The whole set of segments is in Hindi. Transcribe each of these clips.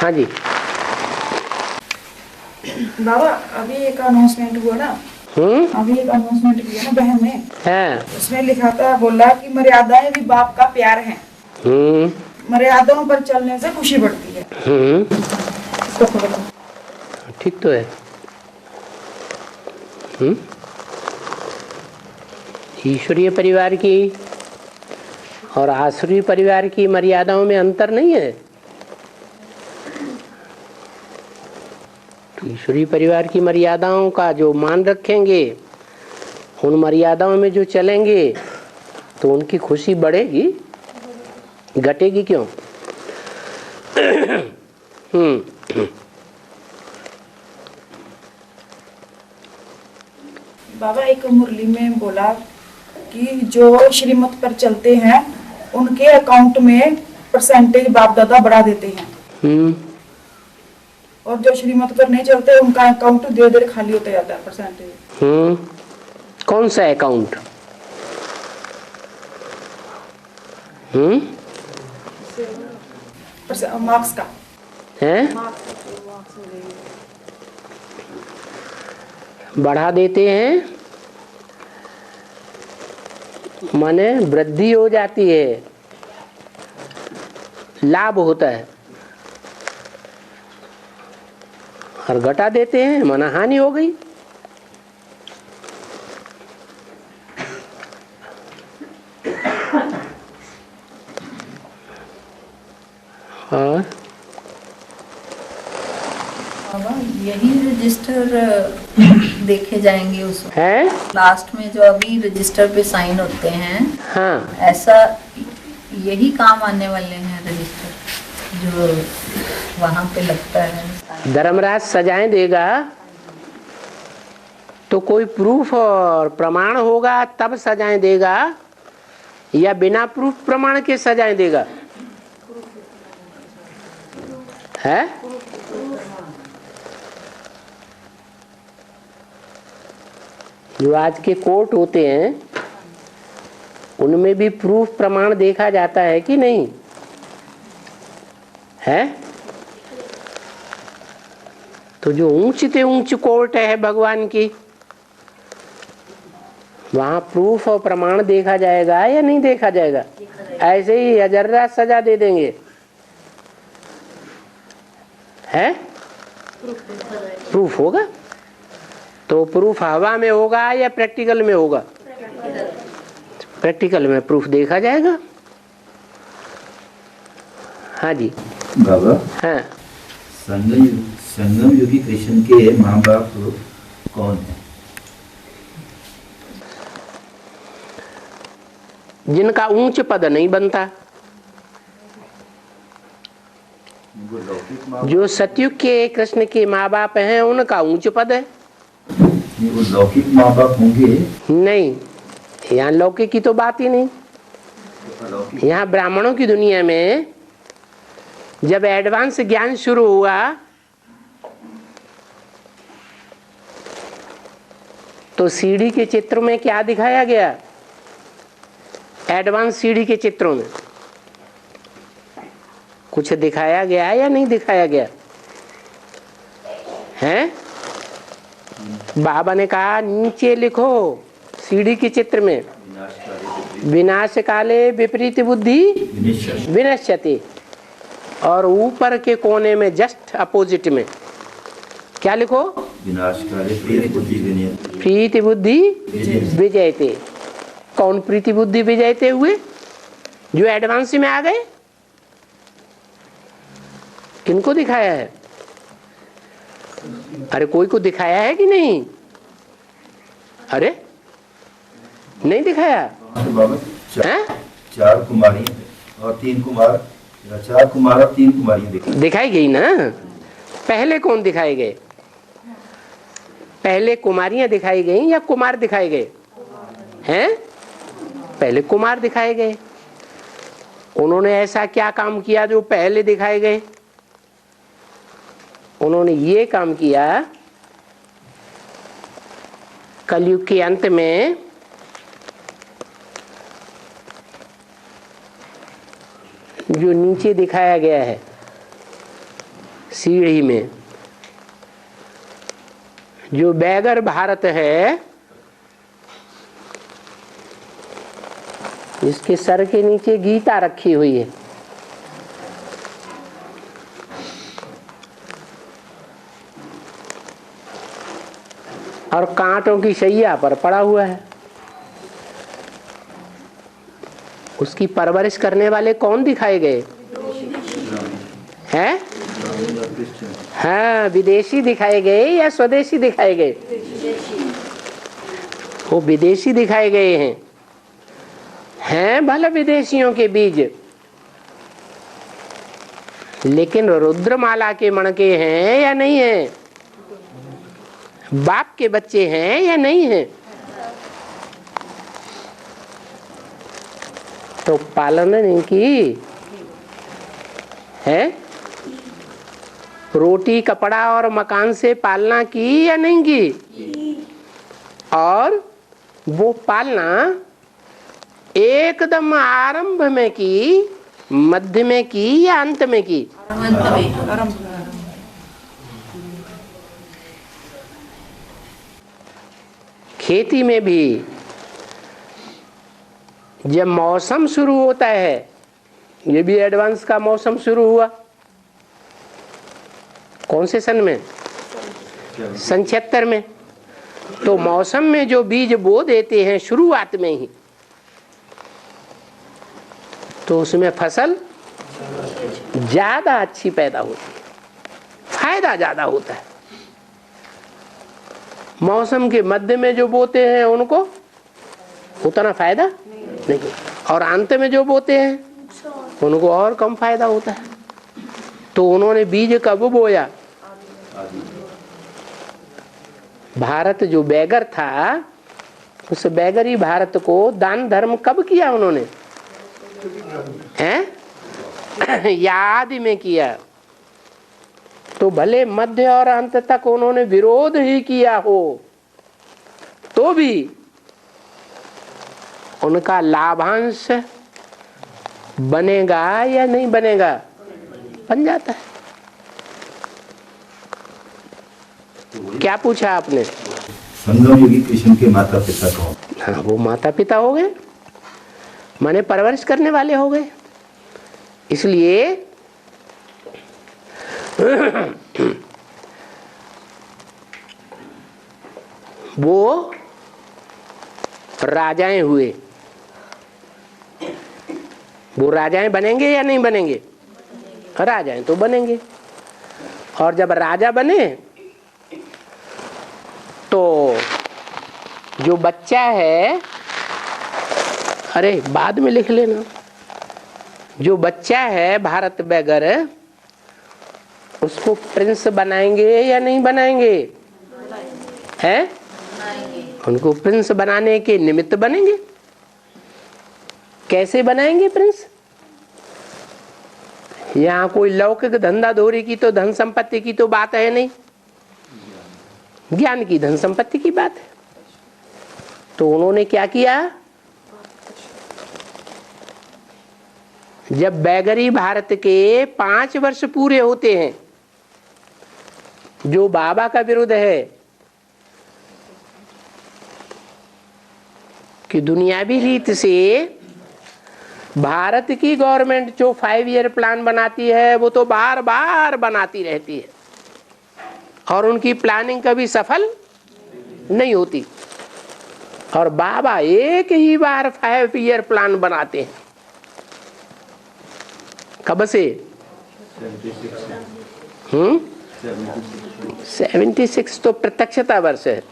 हाँ जी बाबा, अभी एक अनाउंसमेंट हुआ ना, अभी एक अनाउंसमेंट किया ना बहन ने, है। उसमें लिखा था, बोला कि मर्यादाएं भी बाप का प्यार है, मर्यादाओं पर चलने से खुशी बढ़ती है। इसको थोड़ा ठीक तो है। ईश्वरीय परिवार की और आसुरी परिवार की मर्यादाओं में अंतर नहीं है। ईश्वरीय परिवार की मर्यादाओं का जो मान रखेंगे, उन मर्यादाओं में जो चलेंगे, तो उनकी खुशी बढ़ेगी, घटेगी क्यों? बाबा, एक मुरली में बोला कि जो श्रीमत पर चलते हैं उनके अकाउंट में परसेंटेज बाप दादा बढ़ा देते हैं, और जो श्रीमत पर नहीं चलते उनका अकाउंट धीरे धीरे खाली होता जाता है परसेंटेज। कौन सा अकाउंट? मार्क्स का है, बढ़ा देते हैं, माने वृद्धि हो जाती है, लाभ होता है, और घटा देते हैं माना हानि हो गई। और यही रजिस्टर देखे जाएंगे उसमें है लास्ट में, जो अभी रजिस्टर पे साइन होते हैं। हाँ, ऐसा यही काम आने वाले हैं रजिस्टर जो वहां पे लगता है। धर्मराज सजाएं देगा तो कोई प्रूफ और प्रमाण होगा तब सजाएं देगा, या बिना प्रूफ प्रमाण के सजाएं देगा? है जो आज के कोर्ट होते हैं उनमें भी प्रूफ प्रमाण देखा जाता है कि नहीं है? तो जो ऊंच से ऊंच कोर्ट है भगवान की, वहां प्रूफ और प्रमाण देखा जाएगा या नहीं देखा जाएगा? ऐसे ही अजर्रा सजा दे देंगे, है? प्रूफ होगा। तो प्रूफ हवा में होगा या प्रैक्टिकल में होगा? प्रैक्टिकल में प्रूफ देखा जाएगा। हाँ जी बाबा, हाँ। संगम योगी कृष्ण के माँ बाप कौन है? जिनका ऊंच पद नहीं बनता। जो सतयुग के कृष्ण के माँ बाप हैं उनका ऊंच पद है। वो लौकिक माँ बाप होंगे? नहीं, यहाँ लौकिक की तो बात ही नहीं। यहाँ ब्राह्मणों की दुनिया में जब एडवांस ज्ञान शुरू हुआ तो सीढ़ी के चित्र में क्या दिखाया गया? एडवांस सीढ़ी के चित्रों में कुछ दिखाया गया या नहीं दिखाया गया है? बाबा ने कहा नीचे लिखो सीढ़ी के चित्र में, विनाश काले विपरीत बुद्धि विनश्यति, और ऊपर के कोने में जस्ट अपोजिट में क्या लिखो? विनाश काले प्रीति बुद्धि विजयते। कौन प्रीति बुद्धि विजयते हुए? जो एडवांस में आ गए। किनको दिखाया है? अरे कोई को दिखाया है कि नहीं? अरे नहीं दिखाया है? चार कुमारी और तीन कुमार, चार कुमार और तीन कुमारी दिखाई गई ना। पहले कौन दिखाए गए? पहले कुमारियां दिखाई गई या कुमार दिखाए गए हैं? पहले कुमार दिखाए गए। उन्होंने ऐसा क्या काम किया जो पहले दिखाए गए? उन्होंने ये काम किया, कलयुग के अंत में जो नीचे दिखाया गया है सीढ़ी में। जो बैगर भारत है, इसके सर के नीचे गीता रखी हुई है, और कांटों की शैया पर पड़ा हुआ है। उसकी परवरिश करने वाले कौन दिखाए गए हैं? हाँ, विदेशी दिखाए गए या स्वदेशी दिखाए गए? वो विदेशी दिखाए गए हैं भला विदेशियों के बीज, लेकिन रुद्रमाला के मणके हैं या नहीं है? बाप के बच्चे हैं या नहीं हैं? तो पालन नहीं की है? रोटी कपड़ा और मकान से पालना की या नहीं की? और वो पालना एकदम आरंभ में की, मध्य में की या अंत में की? खेती में भी जब मौसम शुरू होता है, ये भी एडवांस का मौसम शुरू हुआ कौन से सन में? सन 76 में। तो मौसम में जो बीज बो देते हैं शुरुआत में ही, तो उसमें फसल ज्यादा अच्छी पैदा होती है, फायदा ज्यादा होता है। मौसम के मध्य में जो बोते हैं उनको उतना फायदा नहीं, और अंत में जो बोते हैं उनको और कम फायदा होता है। तो उन्होंने बीज कब बोया? भारत जो बैगर था, उस बैगरी भारत को दान धर्म कब किया उन्होंने? हैं? याद में किया। तो भले मध्य और अंत तक उन्होंने विरोध ही किया हो, तो भी उनका लाभांश बनेगा या नहीं बनेगा? बन जाता है। क्या पूछा आपने? संगम योगी कृष्ण के माता पिता कौन? हाँ, वो माता पिता हो गए, माने परवरिश करने वाले हो गए। इसलिए वो राजाएं हुए। वो राजाएं बनेंगे या नहीं बनेंगे? राजाएं तो बनेंगे। और जब राजा बने तो जो बच्चा है, अरे बाद में लिख लेना, जो बच्चा है भारत बैगर, उसको प्रिंस बनाएंगे या नहीं बनाएंगे? हैं? उनको प्रिंस बनाने के निमित्त बनेंगे। कैसे बनाएंगे प्रिंस? यहाँ कोई लौकिक धंधा धोरी की तो धन संपत्ति की तो बात है नहीं, ज्ञान की धन संपत्ति की बात है। तो उन्होंने क्या किया? जब बैगरी भारत के 5 वर्ष पूरे होते हैं, जो बाबा का विरोध है कि दुनियावी रीत से भारत की गवर्नमेंट जो 5 ईयर प्लान बनाती है वो तो बार बार बनाती रहती है, और उनकी प्लानिंग कभी सफल नहीं होती। और बाबा एक ही बार 5 ईयर प्लान बनाते हैं। कब से? 76 तो प्रत्यक्षता वर्ष है,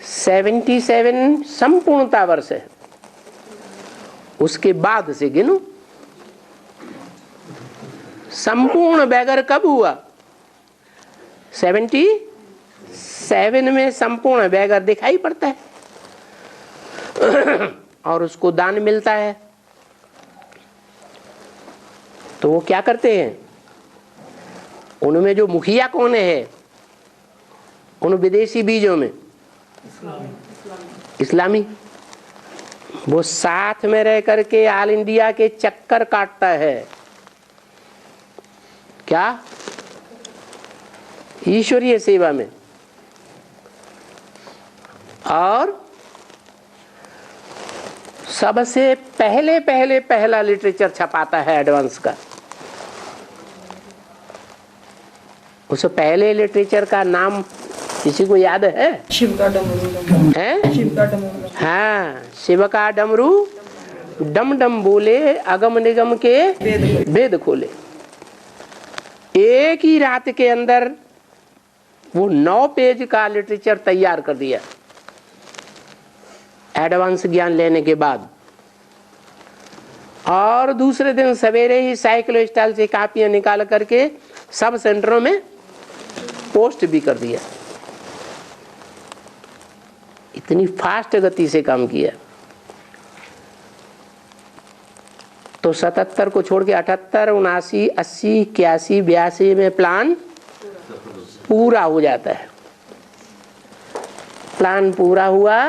77 संपूर्णता वर्ष है। उसके बाद से गिनो। संपूर्ण बैगर कब हुआ? 77 में संपूर्ण बैगर दिखाई पड़ता है और उसको दान मिलता है। तो वो क्या करते हैं? उनमें जो मुखिया कौन है उन विदेशी बीजों में? इस्लामी। वो साथ में रह करके ऑल इंडिया के चक्कर काटता है क्या? ईश्वरीय सेवा में। और सबसे पहला लिटरेचर छपाता है एडवांस का। उस पहले लिटरेचर का नाम किसी को याद है? शिव का डमरू है? शिव का डमरू। हाँ, शिव का डमरू डम डम बोले, अगम निगम के वेद खोले। एक ही रात के अंदर वो 9 पेज का लिटरेचर तैयार कर दिया एडवांस ज्ञान लेने के बाद। और दूसरे दिन सवेरे ही साइकिलो स्टाइल से कापियां निकाल करके सब सेंटरों में पोस्ट भी कर दिया। इतनी फास्ट गति से काम किया। तो 77 को छोड़ के 78, 79, 80, 81, 82 में प्लान पूरा हो जाता है। प्लान पूरा हुआ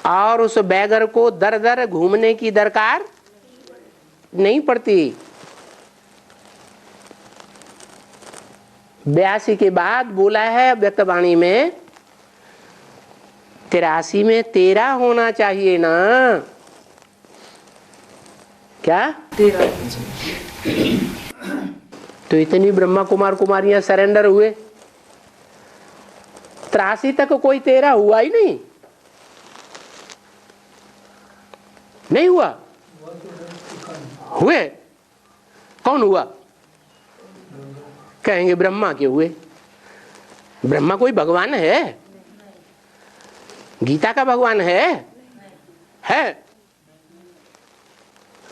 और उस बैगर को दर दर घूमने की दरकार नहीं पड़ती। 82 के बाद बोला है व्यक्तवाणी में, 83 में 13 होना चाहिए ना? क्या? 13। तो इतनी ब्रह्मा कुमार कुमारियां सरेंडर हुए। 83 तक कोई 13 हुआ ही नहीं। नहीं हुआ? हुए? कौन हुआ? कहेंगे ब्रह्मा के हुए। ब्रह्मा कोई भगवान है? गीता का भगवान है?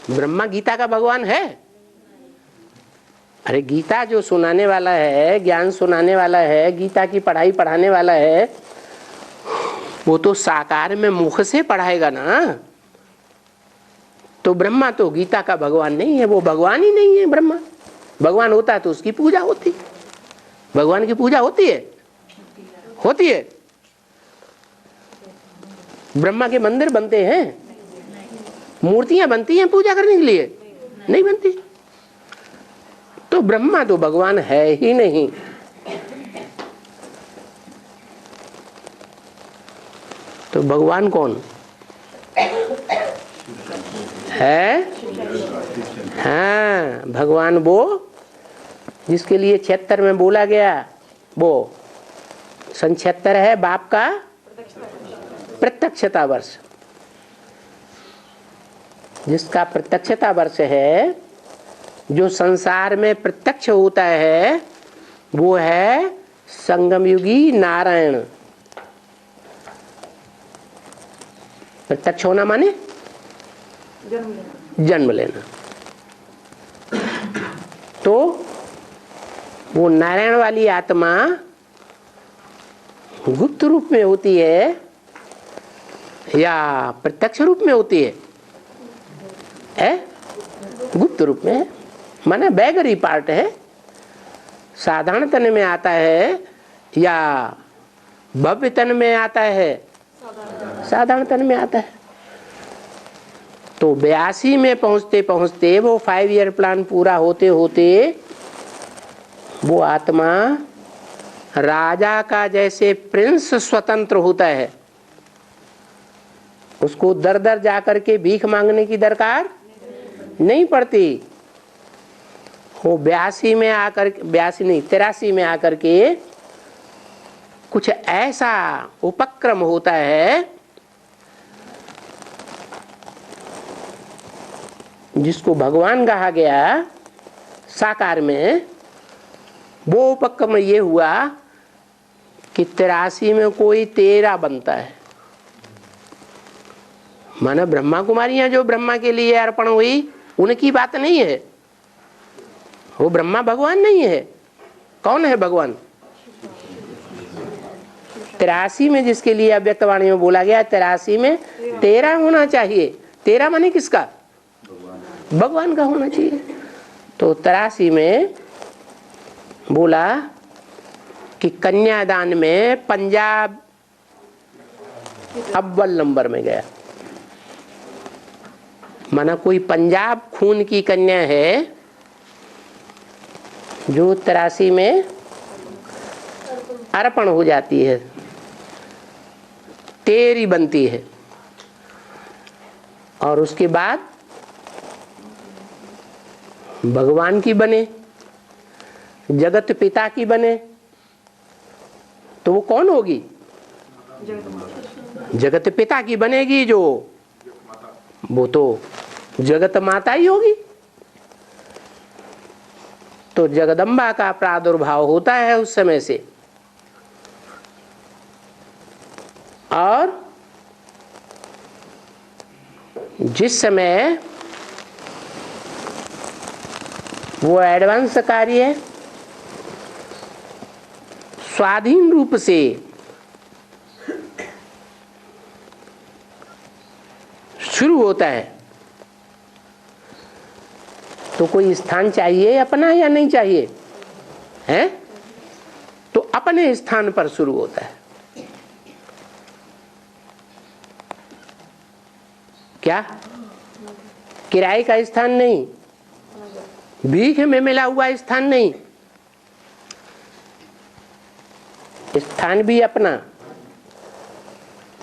ब्रह्मा गीता का भगवान है? अरे गीता जो सुनाने वाला है, ज्ञान सुनाने वाला है, गीता की पढ़ाई पढ़ाने वाला है, वो तो साकार में मुख से पढ़ाएगा ना। तो ब्रह्मा तो गीता का भगवान नहीं है, वो भगवान ही नहीं है ब्रह्मा। भगवान होता तो उसकी पूजा होती। भगवान की पूजा होती है? होती है। ब्रह्मा के मंदिर बनते हैं, मूर्तियां बनती हैं पूजा करने के लिए? नहीं बनती। तो ब्रह्मा तो भगवान है ही नहीं। तो भगवान कौन है? हाँ, भगवान वो जिसके लिए 76 में बोला गया, वो सन 76 है बाप का प्रत्यक्षता वर्ष। जिसका प्रत्यक्षता वर्ष है, जो संसार में प्रत्यक्ष होता है, वो है संगम युगी नारायण। प्रत्यक्ष होना माने जन्म लेना। तो वो नारायण वाली आत्मा गुप्त रूप में होती है या प्रत्यक्ष रूप में होती है? गुप्त रूप में है, माने बैगरी पार्ट है। साधारण तन में आता है या भव्य तन में आता है? साधारण तन में आता है। तो 82 में पहुंचते पहुंचते, वो 5 ईयर प्लान पूरा होते होते, वो आत्मा राजा का जैसे प्रिंस स्वतंत्र होता है। उसको दर दर जाकर के भीख मांगने की दरकार नहीं पड़ती। वो 82 में आकर, 82 नहीं 83 में आकर के कुछ ऐसा उपक्रम होता है जिसको भगवान कहा गया साकार में। वो उपक्रम ये हुआ कि 83 में कोई 13 बनता है। माना ब्रह्मा कुमारियां जो ब्रह्मा के लिए अर्पण हुई, उनकी बात नहीं है। वो ब्रह्मा भगवान नहीं है। कौन है भगवान? 83 में जिसके लिए अव्यक्तवाणी में बोला गया, 83 में 13 होना चाहिए। 13 माने किसका? भगवान का होना चाहिए। तो 83 में बोला कि कन्यादान में पंजाब अव्वल नंबर में गया। माना कोई पंजाब खून की कन्या है जो 83 में अर्पण हो जाती है, तेरी बनती है, और उसके बाद भगवान की बने, जगत पिता की बने, तो वो कौन होगी? जगत पिता की बनेगी जो, वो तो जगत माता ही होगी। तो जगदम्बा का प्रादुर्भाव होता है उस समय से। और जिस समय वो एडवांस कार्य स्वाधीन रूप से शुरू होता है, तो कोई स्थान चाहिए अपना या नहीं चाहिए? है तो अपने स्थान पर शुरू होता है। क्या किराए का स्थान नहीं, भीख में मिला हुआ स्थान नहीं, स्थान भी अपना।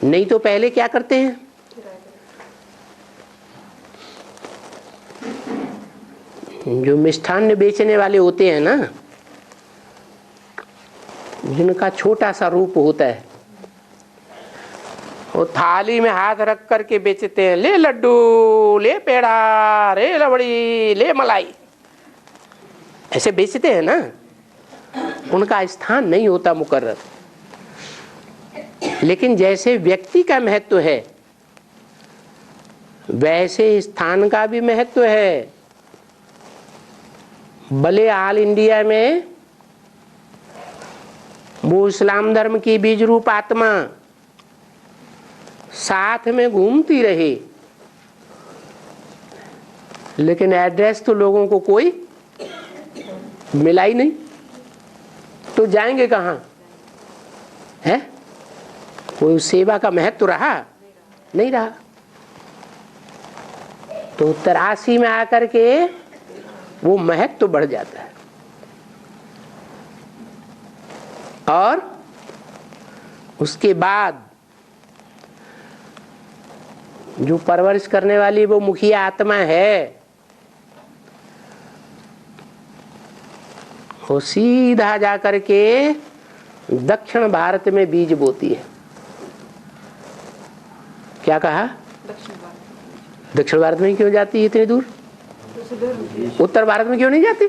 नहीं तो पहले क्या करते हैं? जो मिष्ठान्न बेचने वाले होते हैं ना, जिनका छोटा सा रूप होता है, वो थाली में हाथ रख करके बेचते हैं, ले लड्डू, ले पेड़ा, ले रबड़ी, ले मलाई, ऐसे बेचते हैं ना। उनका स्थान नहीं होता मुकर्रर। लेकिन जैसे व्यक्ति का महत्व है वैसे स्थान का भी महत्व है। भले ऑल इंडिया में वो इस्लाम धर्म की बीज रूप आत्मा साथ में घूमती रहे, लेकिन एड्रेस तो लोगों को कोई मिला ही नहीं, तो जाएंगे कहाँ? है कोई सेवा का महत्व रहा? नहीं रहा। तो 83 में आकर के वो महत्व बढ़ जाता है। और उसके बाद जो परवरिश करने वाली वो मुखिया आत्मा है, वो सीधा जाकर के दक्षिण भारत में बीज बोती है। क्या कहा? दक्षिण भारत में क्यों जाती है इतनी दूर? उत्तर भारत में क्यों नहीं जाती?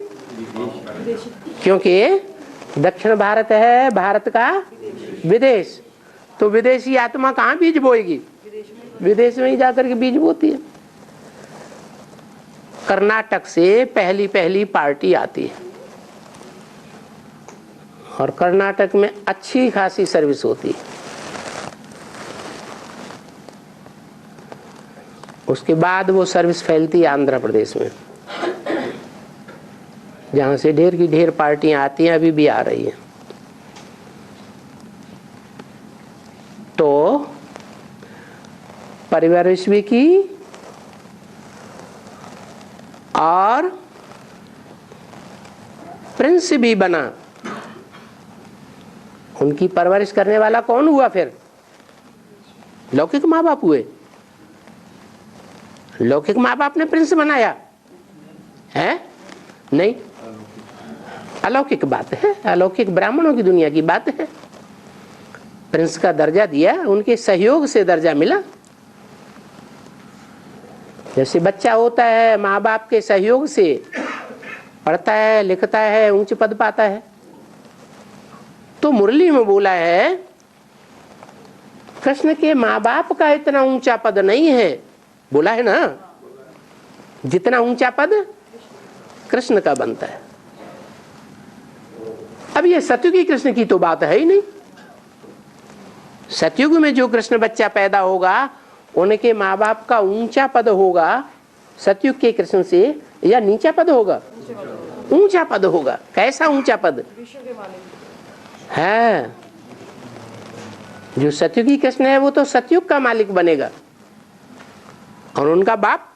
क्योंकि दक्षिण भारत है भारत का विदेश। तो विदेशी आत्मा कहाँ बीज बोएगी? विदेश में ही जाकर के बीज बोती है। कर्नाटक से पहली पार्टी आती है और कर्नाटक में अच्छी खासी सर्विस होती है। उसके बाद वो सर्विस फैलती है आंध्र प्रदेश में, जहां से ढेर की ढेर पार्टियां आती हैं, अभी भी आ रही हैं। तो परिवारिश भी की और प्रिंस भी बना। उनकी परवरिश करने वाला कौन हुआ फिर? लौकिक माँ बाप हुए। लौकिक माँ बाप ने प्रिंस बनाया है? नहीं, अलौकिक बात है, अलौकिक ब्राह्मणों की दुनिया की बात है। प्रिंस का दर्जा दिया, उनके सहयोग से दर्जा मिला। जैसे बच्चा होता है माँ बाप के सहयोग से पढ़ता है, लिखता है, ऊंच पद पाता है। तो मुरली में बोला है कृष्ण के माँ बाप का इतना ऊंचा पद नहीं है, बोला है ना, जितना ऊंचा पद कृष्ण का बनता है। अब ये सतयुगी कृष्ण की तो बात है ही नहीं। सतयुग में जो कृष्ण बच्चा पैदा होगा उनके माँ बाप का ऊंचा पद होगा सतयुग के कृष्ण से, या नीचा पद होगा? ऊंचा पद होगा। कैसा ऊंचा पद है? जो सतयुगी कृष्ण है वो तो सतयुग का मालिक बनेगा, और उनका बाप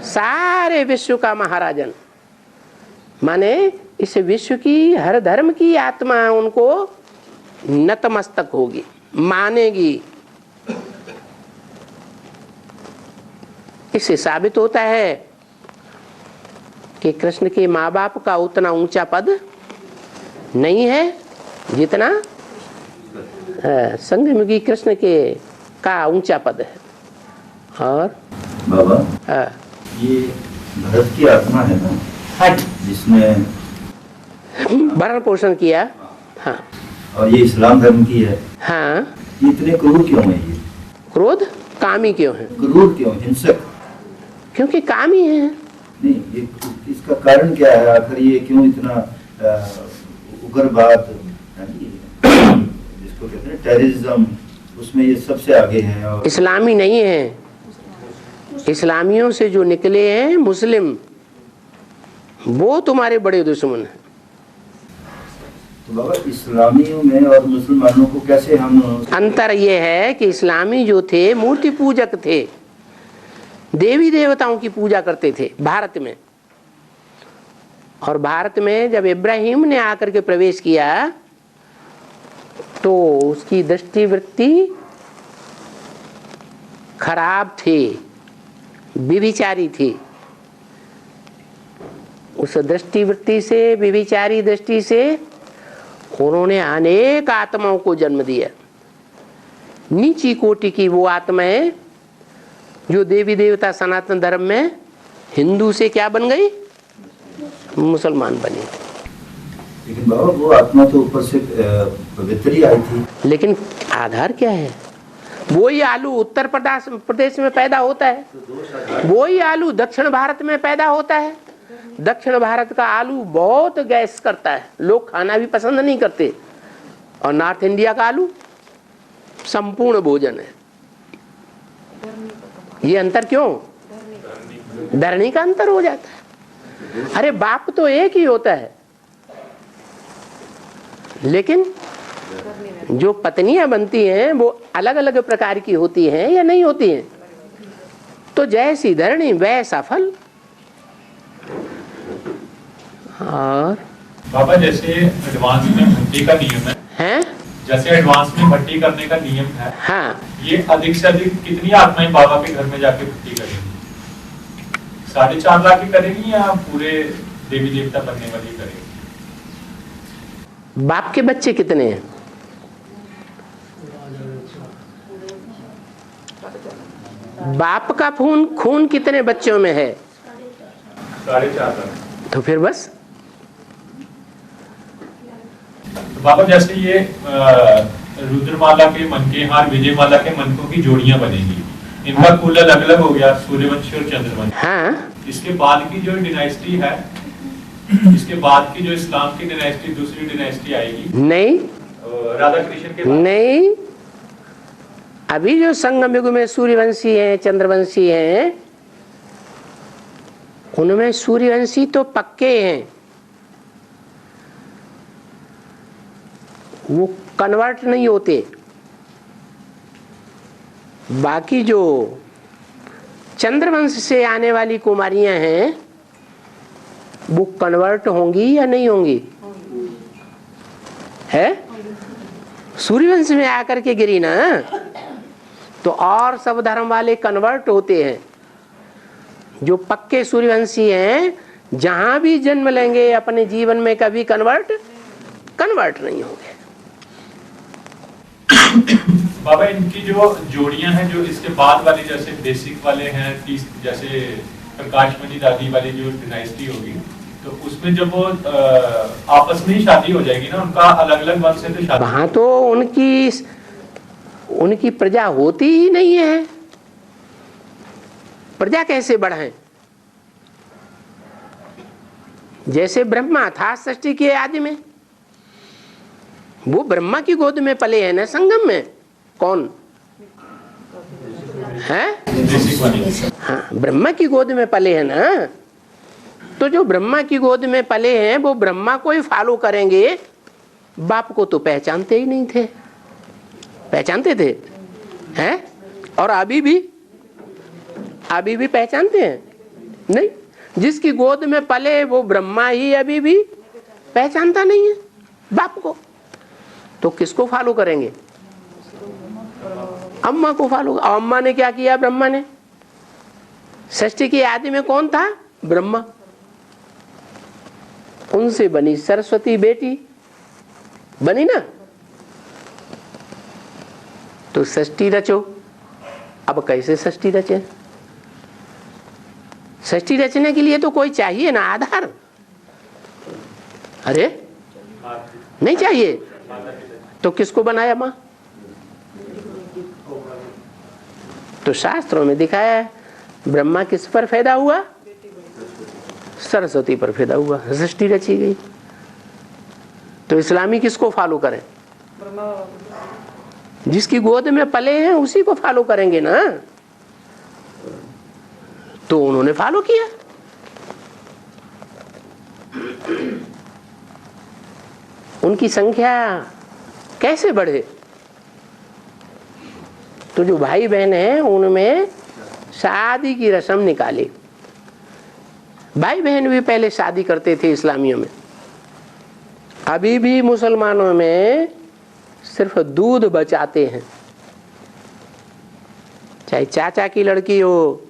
सारे विश्व का महाराजन, माने इस विश्व की हर धर्म की आत्मा उनको नतमस्तक होगी, मानेगी। इससे साबित होता है कि कृष्ण के माँ बाप का उतना ऊंचा पद नहीं है जितना संगमुखी कृष्ण के का ऊंचा पद है। और बाबा ये भरत की आत्मा है ना जिसने भरण पोषण किया। हाँ, और ये इस्लाम धर्म की है। हाँ, इतने क्रूर क्यों है ये? क्रोध कामी क्यों है? क्रूर क्यों, हिंसक? क्योंकि कामी है। नहीं, ये इसका कारण क्या है? आखिर ये क्यों इतना उग्रवाद जिसको कहते हैं टेररिज्म, उसमें ये सबसे आगे है? और इस्लामी नहीं है, इस्लामियों से जो निकले हैं मुस्लिम, वो तुम्हारे बड़े दुश्मन हैं। तो बाबा इस्लामियों में और मुसलमानों को कैसे हम? अंतर ये है कि इस्लामी जो थे मूर्ति पूजक थे, देवी देवताओं की पूजा करते थे भारत में। और भारत में जब इब्राहिम ने आकर के प्रवेश किया तो उसकी दृष्टिवृत्ति खराब थी, व्यभिचारी थी। उस दृष्टिवृत्ति से, व्यभिचारी दृष्टि से उन्होंने अनेक आत्माओं को जन्म दिया। नीची कोटि की वो आत्माएं जो देवी देवता सनातन धर्म में हिंदू से क्या बन गई? मुसलमान बनी। लेकिन बाबा वो आत्मा तो ऊपर से पवित्र ही आई थी। लेकिन आधार क्या है? वही आलू उत्तर प्रदेश में पैदा होता है, वही आलू दक्षिण भारत में पैदा होता है। दक्षिण भारत का आलू बहुत गैस करता है, लोग खाना भी पसंद नहीं करते। और नॉर्थ इंडिया का आलू संपूर्ण भोजन है। ये अंतर क्यों? धरनी का अंतर हो जाता है। अरे बाप तो एक ही होता है, लेकिन जो पत्नियां बनती हैं वो अलग अलग प्रकार की होती हैं या नहीं होती हैं। तो जैसी धरनी वैसा फल। और बाबा जैसे एडवांस में भट्टी का नियम है, जैसे एडवांस में भट्टी करने का नियम है, हाँ, ये अधिक से अधिक कितनी आत्माएं बाबा के घर में जाके भट्टी करेंगी? 4.5 लाख की करेंगी या पूरे देवी देवता बनने वाली करेंगी? बाप के बच्चे कितने हैं? बाप का खून कितने बच्चों में है? 4.5 लाख। तो फिर बस। तो बाबा जैसे ये रुद्रमाला के मनकेहार, विजयमाला के मनकों की जोड़ियां बनेगी, इनका कुल अलग अलग हो गया, सूर्यवंशी और चंद्रवंशी। हाँ, इसके बाद की जो डायनेस्टी है, इसके बाद की जो इस्लाम की डायनेस्टी, दूसरी डायनेस्टी आएगी नहीं, राधा कृष्ण के बाद। नहीं, अभी जो संगम युग में सूर्यवंशी हैं, चंद्रवंशी हैं, उनमें सूर्यवंशी तो पक्के हैं, वो कन्वर्ट नहीं होते। बाकी जो चंद्रवंश से आने वाली कुमारियां हैं वो कन्वर्ट होंगी या नहीं होंगी? है, सूर्यवंश में आकर के गिरी ना, तो और सब धर्म वाले कन्वर्ट होते हैं। जो पक्के सूर्यवंशी हैं जहां भी जन्म लेंगे अपने जीवन में कभी कन्वर्ट नहीं होंगे। बाबा इनकी जो जोड़ियां हैं, जो इसके बाद वाले जैसे बेसिक वाले हैं, जैसे प्रकाशमणि दादी वाली जो डायनेस्टी होगी, तो उसमें जब वो आपस में ही शादी हो जाएगी ना, उनका अलग अलग वंश से तो शादी, वहां तो उनकी प्रजा होती ही नहीं है। प्रजा कैसे बढ़ाएं? जैसे ब्रह्मा था सृष्टि के आदि में, वो ब्रह्मा की गोद में पले हैं ना संगम में। कौन है? हाँ, ब्रह्मा की गोद में पले हैं ना। तो जो ब्रह्मा की गोद में पले हैं वो ब्रह्मा को ही फॉलो करेंगे। बाप को तो पहचानते ही नहीं थे, पहचानते थे हैं? और अभी भी अभी भी पहचानते हैं? नहीं। जिसकी गोद में पले वो ब्रह्मा ही अभी भी पहचानता नहीं है बाप को, तो किसको फॉलो करेंगे? अम्मा को फॉलो। अम्मा ने क्या किया? ब्रह्मा ने सृष्टि की आदि में कौन था? ब्रह्मा। उनसे बनी सरस्वती बेटी बनी ना, तो सृष्टि रचो। अब कैसे सृष्टि रचे? सृष्टि रचने के लिए तो कोई चाहिए ना आधार। अरे नहीं चाहिए तो किसको बनाया मां? तो शास्त्रों में दिखाया है ब्रह्मा किस पर पैदा हुआ? सरस्वती पर पैदा हुआ, सृष्टि रची गई। तो इस्लामी किसको फॉलो करें? जिसकी गोद में पले हैं उसी को फॉलो करेंगे ना। तो उन्होंने फॉलो किया। उनकी संख्या कैसे बढ़े? तो जो भाई बहन हैं उनमें शादी की रस्म निकाली। भाई बहन भी पहले शादी करते थे इस्लामियों में। अभी भी मुसलमानों में सिर्फ दूध बचाते हैं। चाहे चाचा की लड़की हो,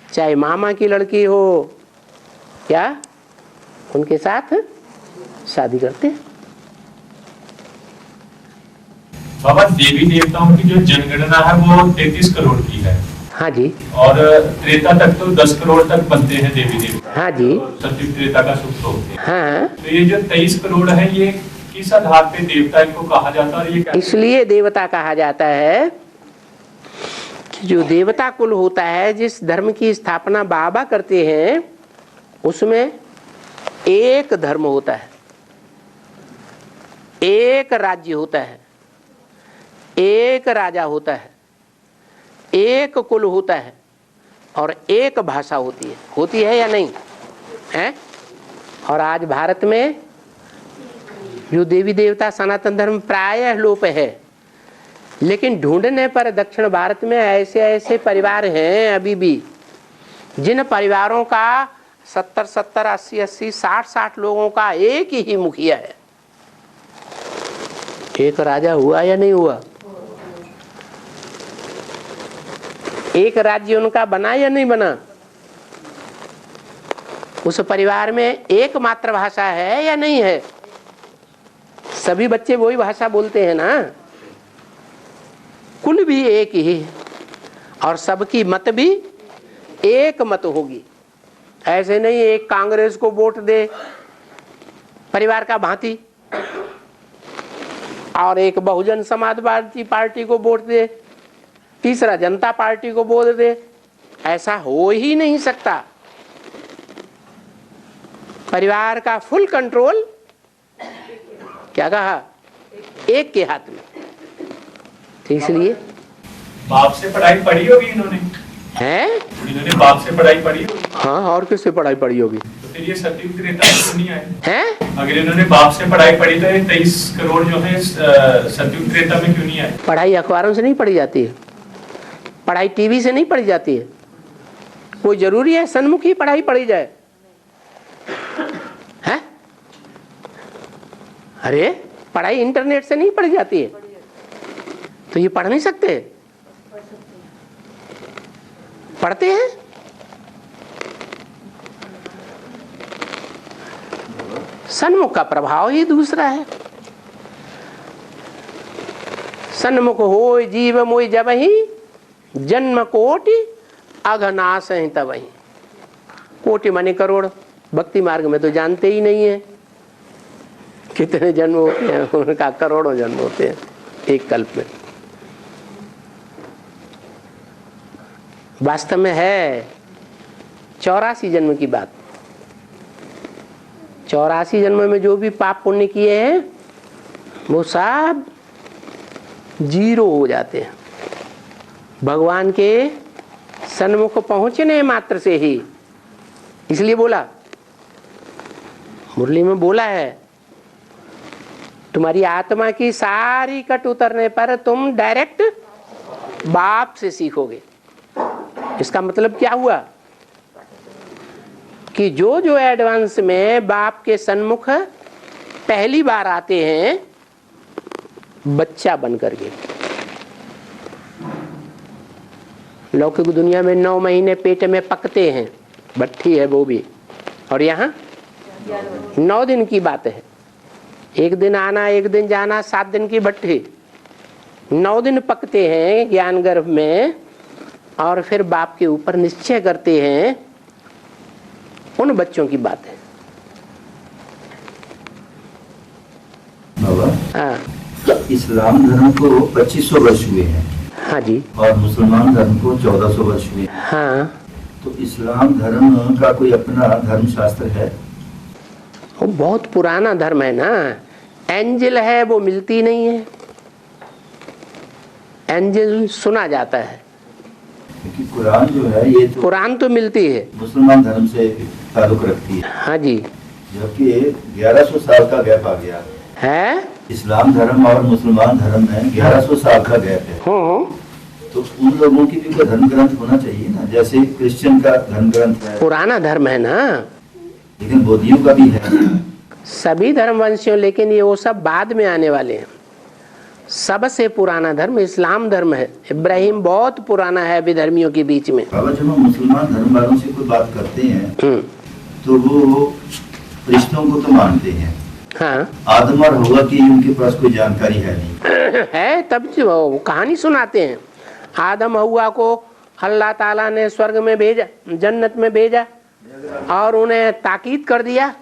चाहे मामा की लड़की हो, क्या उनके साथ शादी करते हैं। बाबा देवी देवताओं की जो जनगणना है वो 33 करोड़ की है। हाँ जी। और त्रेता तक तो 10 करोड़ तक बनते हैं देवी देवता। हाँ जी। तो सतयुग त्रेता का सुख होते हैं। हाँ। तो ये जो 23 करोड़ है ये किस आधार पे देवता इनको कहा जाता है? और ये इसलिए देवता कहा जाता है कि जो देवता कुल होता है, जिस धर्म की स्थापना बाबा करते हैं, उसमें एक धर्म होता है, एक राज्य होता है, एक राजा होता है, एक कुल होता है और एक भाषा होती है या नहीं है? और आज भारत में जो देवी देवता सनातन धर्म प्रायः लोप है, लेकिन ढूंढने पर दक्षिण भारत में ऐसे ऐसे परिवार हैं अभी भी, जिन परिवारों का 70-70, 80-80, 60-60 लोगों का एक ही मुखिया है। एक राजा हुआ या नहीं हुआ? एक राज्य उनका बना या नहीं बना? उस परिवार में एक मातृभाषा है या नहीं है? सभी बच्चे वही भाषा बोलते हैं ना। कुल भी एक ही और सबकी मत भी एक मत होगी। ऐसे नहीं एक कांग्रेस को वोट दे परिवार का भांति और एक बहुजन समाजवादी पार्टी को वोट दे, तीसरा जनता पार्टी को वोट दे। ऐसा हो ही नहीं सकता। परिवार का फुल कंट्रोल क्या कहा? एक के हाथ में। तो इसलिए बाप से पढ़ाई पढ़ी होगी इन्होंने? हैं? इन्होंने बाप से पढ़ाई पढ़ी होगी। हाँ, और किससे पढ़ाई पढ़ी होगी? तो फिर ये सतयुग त्रेता में क्यों नहीं आए? हैं? अगर इन्होंने बाप से पढ़ाई पढ़ी तो ये 23 करोड़ जो है सतयुग त्रेता में क्यों नहीं आए? पढ़ाई अखबारों से नहीं पढ़ी जाती है, पढ़ाई टीवी से नहीं पढ़ी जाती है। कोई जरूरी है सन्मुखी पढ़ाई पढ़ी जाए? हैं? अरे पढ़ाई इंटरनेट से नहीं पढ़ी जाती है, तो ये पढ़ नहीं सकते? पढ़ते हैं। सन्मुख का प्रभाव ही दूसरा है। सन्मुख होय जीव मोय जबहि, जन्म कोटि अघनाश तबहि। कोटि माने करोड़। भक्ति मार्ग में तो जानते ही नहीं है कितने जन्म होते हैं। उनका करोड़ों जन्म होते हैं एक कल्प में। वास्तव में है 84 जन्म की बात। 84 जन्म में जो भी पाप पुण्य किए हैं वो सब जीरो हो जाते हैं भगवान के सन्मुख पहुंचने मात्र से ही। इसलिए बोला, मुरली में बोला है, तुम्हारी आत्मा की सारी कट उतरने पर तुम डायरेक्ट बाप से सीखोगे। इसका मतलब क्या हुआ कि जो जो एडवांस में बाप के सन्मुख पहली बार आते हैं बच्चा बन करके, लौकिक दुनिया में 9 महीने पेट में पकते हैं, भट्ठी है वो भी, और यहाँ 9 दिन की बात है, 1 दिन आना 1 दिन जाना, 7 दिन की भट्ठी, 9 दिन पकते हैं ज्ञान गर्भ में, और फिर बाप के ऊपर निश्चय करते हैं, उन बच्चों की बात है। बाबा, हाँ इस्लाम धर्म को 2500 वर्ष हुए हैं। हाँ जी। और मुसलमान धर्म को 1400 वर्ष हुए हैं। हाँ, तो इस्लाम धर्म का कोई अपना धर्म शास्त्र है? वो बहुत पुराना धर्म है ना। एंजल है वो मिलती नहीं है, एंजल सुना जाता है, क्योंकि कुरान जो है ये तो कुरान तो मिलती है, मुसलमान धर्म से ताल्लुक रखती है। हाँ जी। जबकि 1100 साल का गैप आ गया है। इस्लाम धर्म और मुसलमान धर्म में 1100 साल का गैप है। तो उन लोगों की भी कोई धर्म ग्रंथ होना चाहिए ना, जैसे क्रिश्चियन का धर्म ग्रंथ है, पुराना धर्म है ना, लेकिन बौद्धियों का भी है। सभी धर्मवंशियों, लेकिन ये वो सब बाद में आने वाले हैं। सबसे पुराना धर्म इस्लाम धर्म है। इब्राहिम बहुत पुराना है विधर्मियों के बीच में। बाबा, जब हम मुसलमान धर्म वालों से कोई बात करते हैं तो वो फरिश्तों को तो मानते हैं, हाँ, आदम और हवा की उनके पास कोई जानकारी है नहीं है, तब वो कहानी सुनाते हैं। आदम हवा को अल्लाह ताला ने स्वर्ग में भेजा, जन्नत में भेजा, और उन्हें ताकीद कर दिया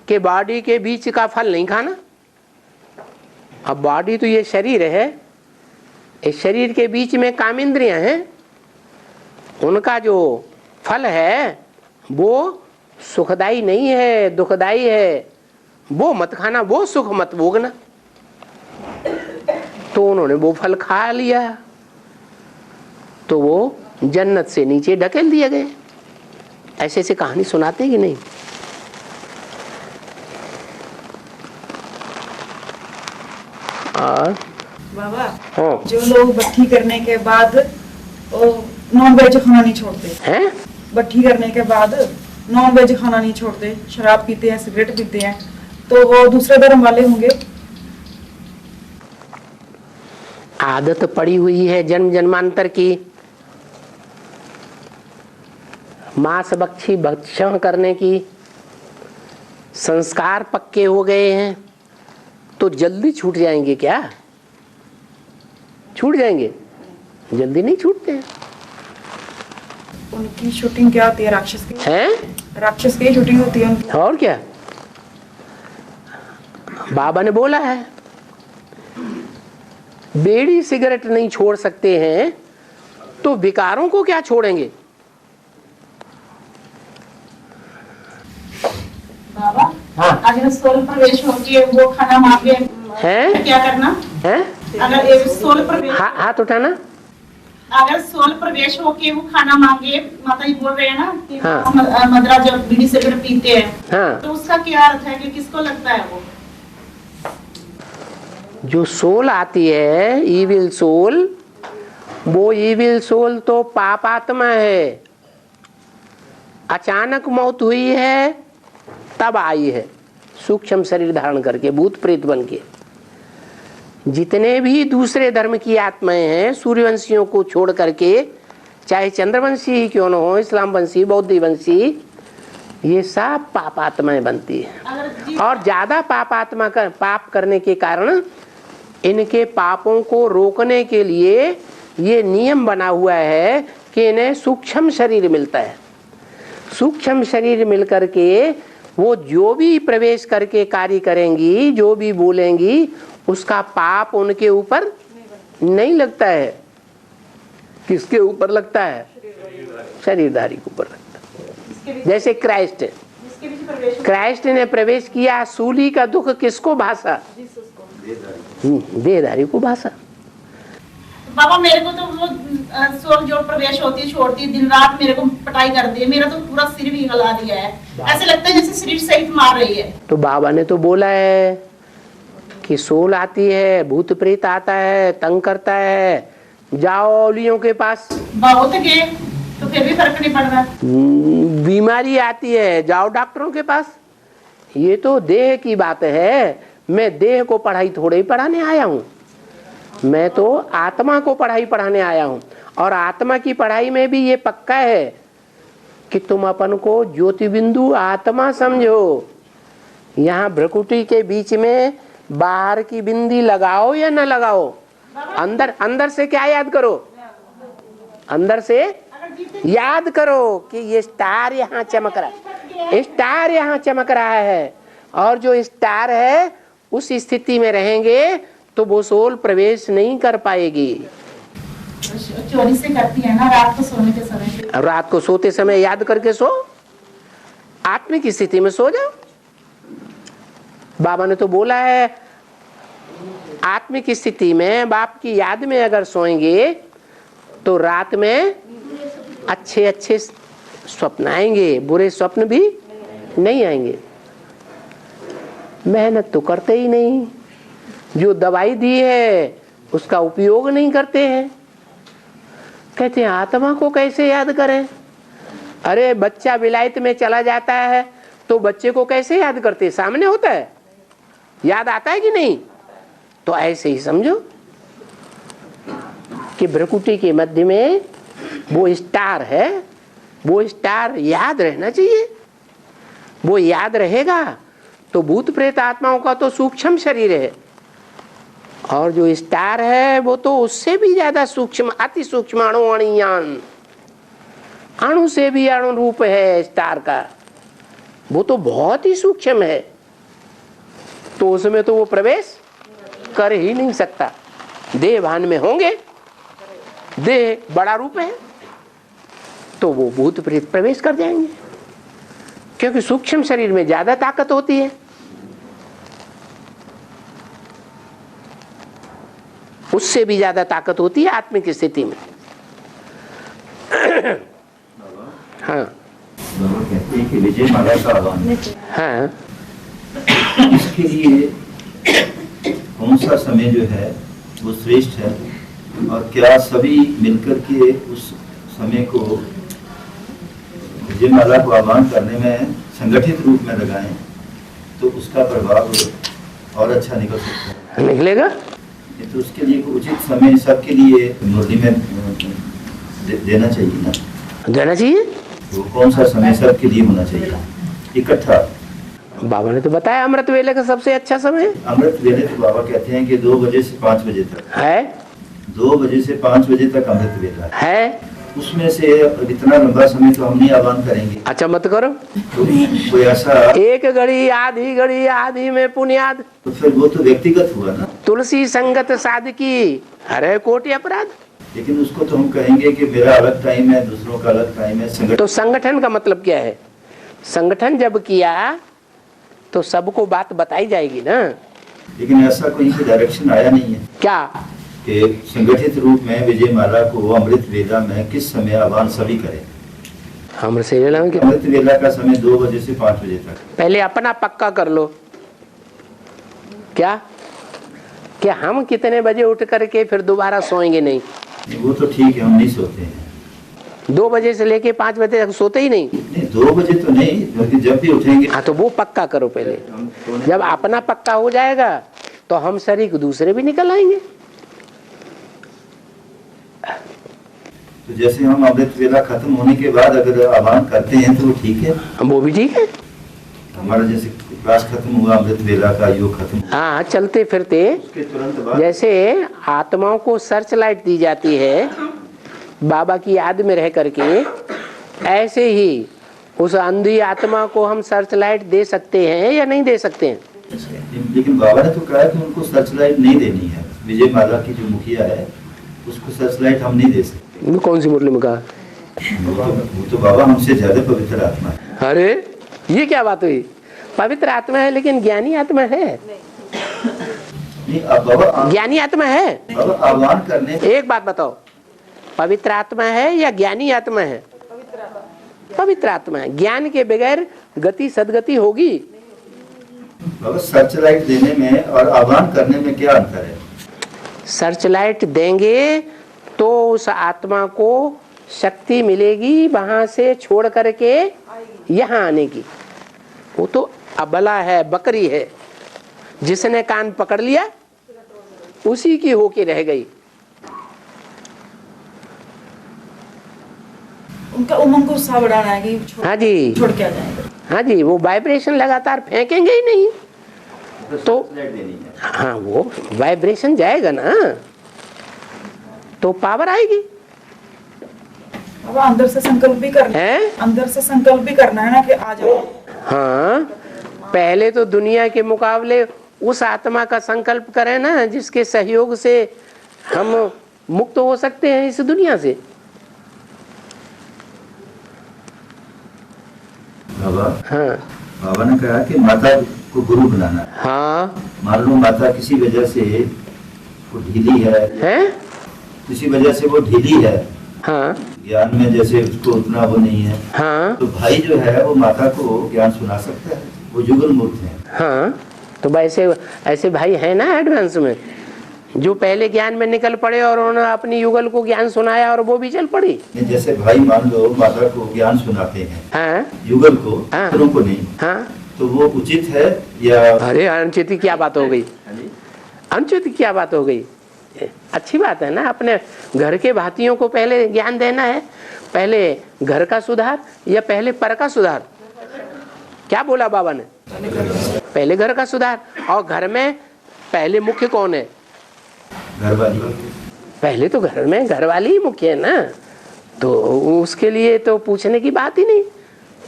कि बॉडी के बीच का फल नहीं खाना। अब बॉडी तो ये शरीर है, इस शरीर के बीच में काम इंद्रियां हैं, उनका जो फल है वो सुखदाई नहीं है, दुखदाई है, वो मत खाना, वो सुख मत भोगना। तो उन्होंने वो फल खा लिया, तो वो जन्नत से नीचे ढकेल दिए गए। ऐसे ऐसे कहानी सुनाते कि नहीं? और बाबा, हाँ, जो लोग भट्ठी करने के बाद नॉन वेज खाना नहीं छोड़ते हैं? भट्ठी करने के बाद नॉन वेज खाना नहीं छोड़ते, शराब पीते हैं, सिगरेट पीते हैं, तो वो दूसरे धर्म वाले होंगे? आदत पड़ी हुई है जन्म जन्मांतर की, मांस बख्शी भक्षण करने की, संस्कार पक्के हो गए हैं, तो जल्दी छूट जाएंगे क्या? छूट जाएंगे? जल्दी नहीं छूटते हैं। उनकी शूटिंग क्या होती है? राक्षस की हैं? राक्षस की शूटिंग होती है उनकी। और क्या, बाबा ने बोला है, बीड़ी सिगरेट नहीं छोड़ सकते हैं तो विकारों को क्या छोड़ेंगे? बाबा, हाँ। अगर सोल प्रवेश होती है वो खाना मांगे हैं? क्या करना हैं? अगर सोल प्रवेश हाथ उठाना। अगर सोल प्रवेश हो के वो खाना मांगे, माता जी बोल रहे हैं ना कि हाँ। मदरा जब बीड़ी सिगरेट पीते हैं, हाँ, तो उसका क्या अर्थ है कि किसको लगता है वो? जो सोल आती है, इविल सोल, वो इविल सोल तो पाप आत्मा है। अचानक मौत हुई है तब आई है, सूक्ष्म शरीर धारण करके, भूत प्रेत बन के। जितने भी दूसरे धर्म की आत्माएं हैं, सूर्यवंशियों को छोड़ करके, चाहे चंद्रवंशी ही क्यों न हो, इस्लाम वंशी, बौद्ध वंशी, ये सब पाप आत्माएं बनती है। और ज्यादा पाप आत्मा का पाप करने के कारण इनके पापों को रोकने के लिए ये नियम बना हुआ है कि इन्हें सूक्ष्म शरीर मिलता है। सूक्ष्म शरीर मिलकर के वो जो भी प्रवेश करके कार्य करेंगी, जो भी बोलेंगी, उसका पाप उनके ऊपर नहीं लगता है। किसके ऊपर लगता है? शरीरधारी के ऊपर लगता है। जैसे क्राइस्ट ने प्रवेश किया, सूली का दुख किसको भाषा? देहधारी को भाषा। बाबा, मेरे को तो वो सोल जो प्रवेश होती है छोड़ती है, दिन रात मेरे को पटाई कर दी है, मेरा तो पूरा सिर भी हिला दिया है, ऐसे लगता है जैसे शरीर सहित मार रही है। तो बाबा ने तो बोला है कि सोल आती है, भूत प्रेत आता है, तंग करता है, जाओ औलियों के पास। बहुत गए, तो फिर भी फर्क नहीं पड़ रहा। बीमारी आती है, जाओ डॉक्टरों के पास। ये तो देह की बात है। मैं देह को पढ़ाई थोड़े ही पढ़ाने आया हूँ, मैं तो आत्मा को पढ़ाई पढ़ाने आया हूँ। और आत्मा की पढ़ाई में भी ये पक्का है कि तुम अपन को ज्योति बिंदु आत्मा समझो। यहाँ भ्रकुटी के बीच में बाहर की बिंदी लगाओ या न लगाओ, अंदर से क्या याद करो, अंदर से याद करो कि ये स्टार यहाँ चमक रहा है, स्टार यहाँ चमक रहा है। और जो स्टार है उस स्थिति में रहेंगे तो वो सोल प्रवेश नहीं कर पाएगी। चोरी से करती है ना रात को सोने के समय। रात को सोते समय याद करके सो, आत्मिक स्थिति में सो जाओ। बाबा ने तो बोला है आत्मिक स्थिति में बाप की याद में अगर सोएंगे तो रात में अच्छे अच्छे स्वप्न आएंगे, बुरे स्वप्न भी नहीं आएंगे। मेहनत तो करते ही नहीं, जो दवाई दी है उसका उपयोग नहीं करते हैं। कहते हैं आत्मा को कैसे याद करें। अरे बच्चा विलायत में चला जाता है तो बच्चे को कैसे याद करते, सामने होता है, याद आता है कि नहीं। तो ऐसे ही समझो कि भ्रकुटी के मध्य में वो स्टार है, वो स्टार याद रहना चाहिए। वो याद रहेगा तो भूत प्रेत आत्माओं का तो सूक्ष्म शरीर है, और जो स्टार है वो तो उससे भी ज्यादा सूक्ष्म, अति सूक्ष्म अणुयान, अणु से भी अणु रूप है स्टार का। वो तो बहुत ही सूक्ष्म है, तो उसमें तो वो प्रवेश कर ही नहीं सकता। देह भान में होंगे, देह बड़ा रूप है तो वो भूत प्रेत प्रवेश कर जाएंगे, क्योंकि सूक्ष्म शरीर में ज्यादा ताकत होती है। उससे भी ज्यादा ताकत होती है आत्मिक स्थिति में। हाँ कहते हैं कि विजय माला का आह्वान, हाँ, इसके लिए कौन सा समय जो है वो श्रेष्ठ है, और क्या सभी मिलकर के उस समय को विजय माला को आह्वान करने में संगठित रूप में लगाएं तो उसका प्रभाव और अच्छा निकल सकता है। निकलेगा। तो उसके लिए उचित समय सबके लिए मुरली में देना चाहिए ना, देना चाहिए। वो कौन सा समय सबके लिए होना चाहिए इकट्ठा। बाबा ने तो बताया अमृत वेले का सबसे अच्छा समय। अमृत वेले तो बाबा कहते हैं कि 2 बजे से 5 बजे तक है, 2 बजे से 5 बजे तक अमृत वेला है। उसमें से इतना लंबा समय तो हम नहीं आह्वान करेंगे। अच्छा मत करो, तो कोई ऐसा एक घड़ी आधी में पुण्याद, तो फिर वो तो व्यक्तिगत हुआ ना। तुलसी संगत साधकी हरे कोटि अपराध। लेकिन उसको तो हम कहेंगे कि मेरा अलग टाइम है, दूसरों का अलग टाइम है। तो संगठन का मतलब क्या है? संगठन जब किया तो सबको बात बताई जाएगी ना। लेकिन ऐसा कोई डायरेक्शन आया नहीं है क्या कि संगठित रूप में विजय माला को अमृत वेला में किस समय आह्वान सभी करें। अमृत वेला में अमृत वेला का समय 2 बजे से 5 बजे तक। पहले अपना पक्का कर लो। क्या कि हम कितने बजे उठ करके फिर दोबारा सोएंगे नहीं। वो तो ठीक है, हम नहीं सोते हैं। 2 बजे से लेके 5 बजे तक सोते ही नहीं। 2 बजे तो नहीं, क्योंकि जब भी उठेंगे। हाँ तो वो पक्का करो पहले। जब अपना पक्का हो जाएगा तो हम शरीक दूसरे भी निकल आएंगे। तो जैसे हम अमृत वेला खत्म होने के बाद अगर आह्वान करते हैं तो वो ठीक है, वो भी ठीक है। हमारा जैसे क्लास खत्म हुआ, अमृत वेला का योग खत्म हुआ, हाँ चलते फिरते उसके तुरंत बाद जैसे आत्माओं को सर्च लाइट दी जाती है बाबा की याद में रह करके, ऐसे ही उस अंधी आत्मा को हम सर्च लाइट दे सकते हैं या नहीं दे सकते हैं? लेकिन बाबा ने तो कहा कि उनको सर्च लाइट नहीं देनी है। विजय माला की जो मुखिया है उसको सर्च लाइट हम नहीं दे सकते। कौन सी मुरली में कहा? वो तो बाबा हमसे ज्यादा पवित्र आत्मा है। अरे ये क्या बात हुई? पवित्र आत्मा है लेकिन ज्ञानी आत्मा है। नहीं, अब बाबा ज्ञानी आत्मा है। बाबा आह्वान करने, एक बात बताओ, पवित्र आत्मा है या ज्ञानी आत्मा है? पवित्र आत्मा है। ज्ञान के बगैर गति सदगति होगी? बाबा सर्च लाइट देने में और आह्वान करने में क्या अंतर है? सर्च लाइट देंगे तो उस आत्मा को शक्ति मिलेगी वहां से छोड़ करके यहाँ आने की। वो तो अबला है, बकरी है, जिसने कान पकड़ लिया उसी की होके रह गई। उनका उमंग को उत्साह बढ़ाना है कि हाँ जी, छोड़ के आ जाएंगे। हाँ जी, वो वाइब्रेशन लगातार फेंकेंगे ही नहीं तो फ्लैट देनी है। हाँ, वो वाइब्रेशन जाएगा ना तो पावर आएगी। अब अंदर से संकल्प भी करना है? अंदर से संकल्प भी करना है ना कि आ जाओ। हाँ, पहले तो दुनिया के मुकाबले उस आत्मा का संकल्प करें ना जिसके सहयोग से हम मुक्त हो सकते हैं इस दुनिया से। बाबा, हाँ बाबा ने कहा कि माता को गुरु बनाना है। हाँ मान लो माता किसी वजह से वो ढीली है, किसी वजह से वो ढीली है, हाँ ज्ञान में जैसे उसको उतना वो नहीं है, हाँ तो भाई जो है वो माता को ज्ञान सुना सकता है। वो जुगल मूर्त है। हाँ, तो वैसे ऐसे भाई हैं ना एडवांस में, जो पहले ज्ञान में निकल पड़े और उन्होंने अपनी युगल को ज्ञान सुनाया और वो भी चल पड़ी। जैसे भाई मान लो माता को ज्ञान सुनाते हैं, हाँ युगल को, हाँ। पुत्रों को नहीं, हाँ, तो वो उचित है या? अरे अनुचित की क्या बात हो गई, अनुचित की क्या बात हो गई, अच्छी बात है ना। अपने घर के भातियों को पहले ज्ञान देना है, पहले घर का सुधार या पहले पर का सुधार? क्या बोला बाबा ने? पहले घर का सुधार। और घर में पहले मुख्य कौन है? घरवाली। पहले तो घर में घरवाली ही मुख्य है ना, तो उसके लिए तो पूछने की बात ही नहीं,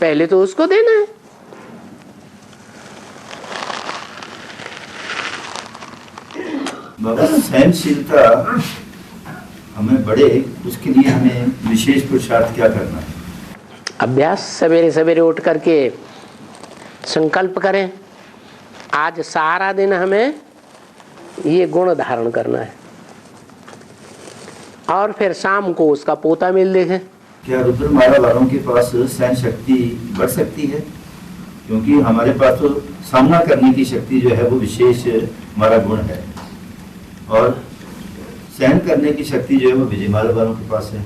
पहले तो उसको देना है। बाबा, सहनशीलता हमें बढ़े, उसके लिए हमें विशेष पुरुषार्थ क्या करना है? अभ्यास, सवेरे सवेरे उठ करके संकल्प करें, आज सारा दिन हमें ये गुण धारण करना है, और फिर शाम को उसका पोता मिल देखें। क्या रुद्रमाला वालों के पास सहन शक्ति बढ़ सकती है? क्योंकि हमारे पास तो सामना करने की शक्ति जो है वो विशेष हमारा गुण है, और सहन करने की शक्ति जो है वो विजयमाला वालों के पास है।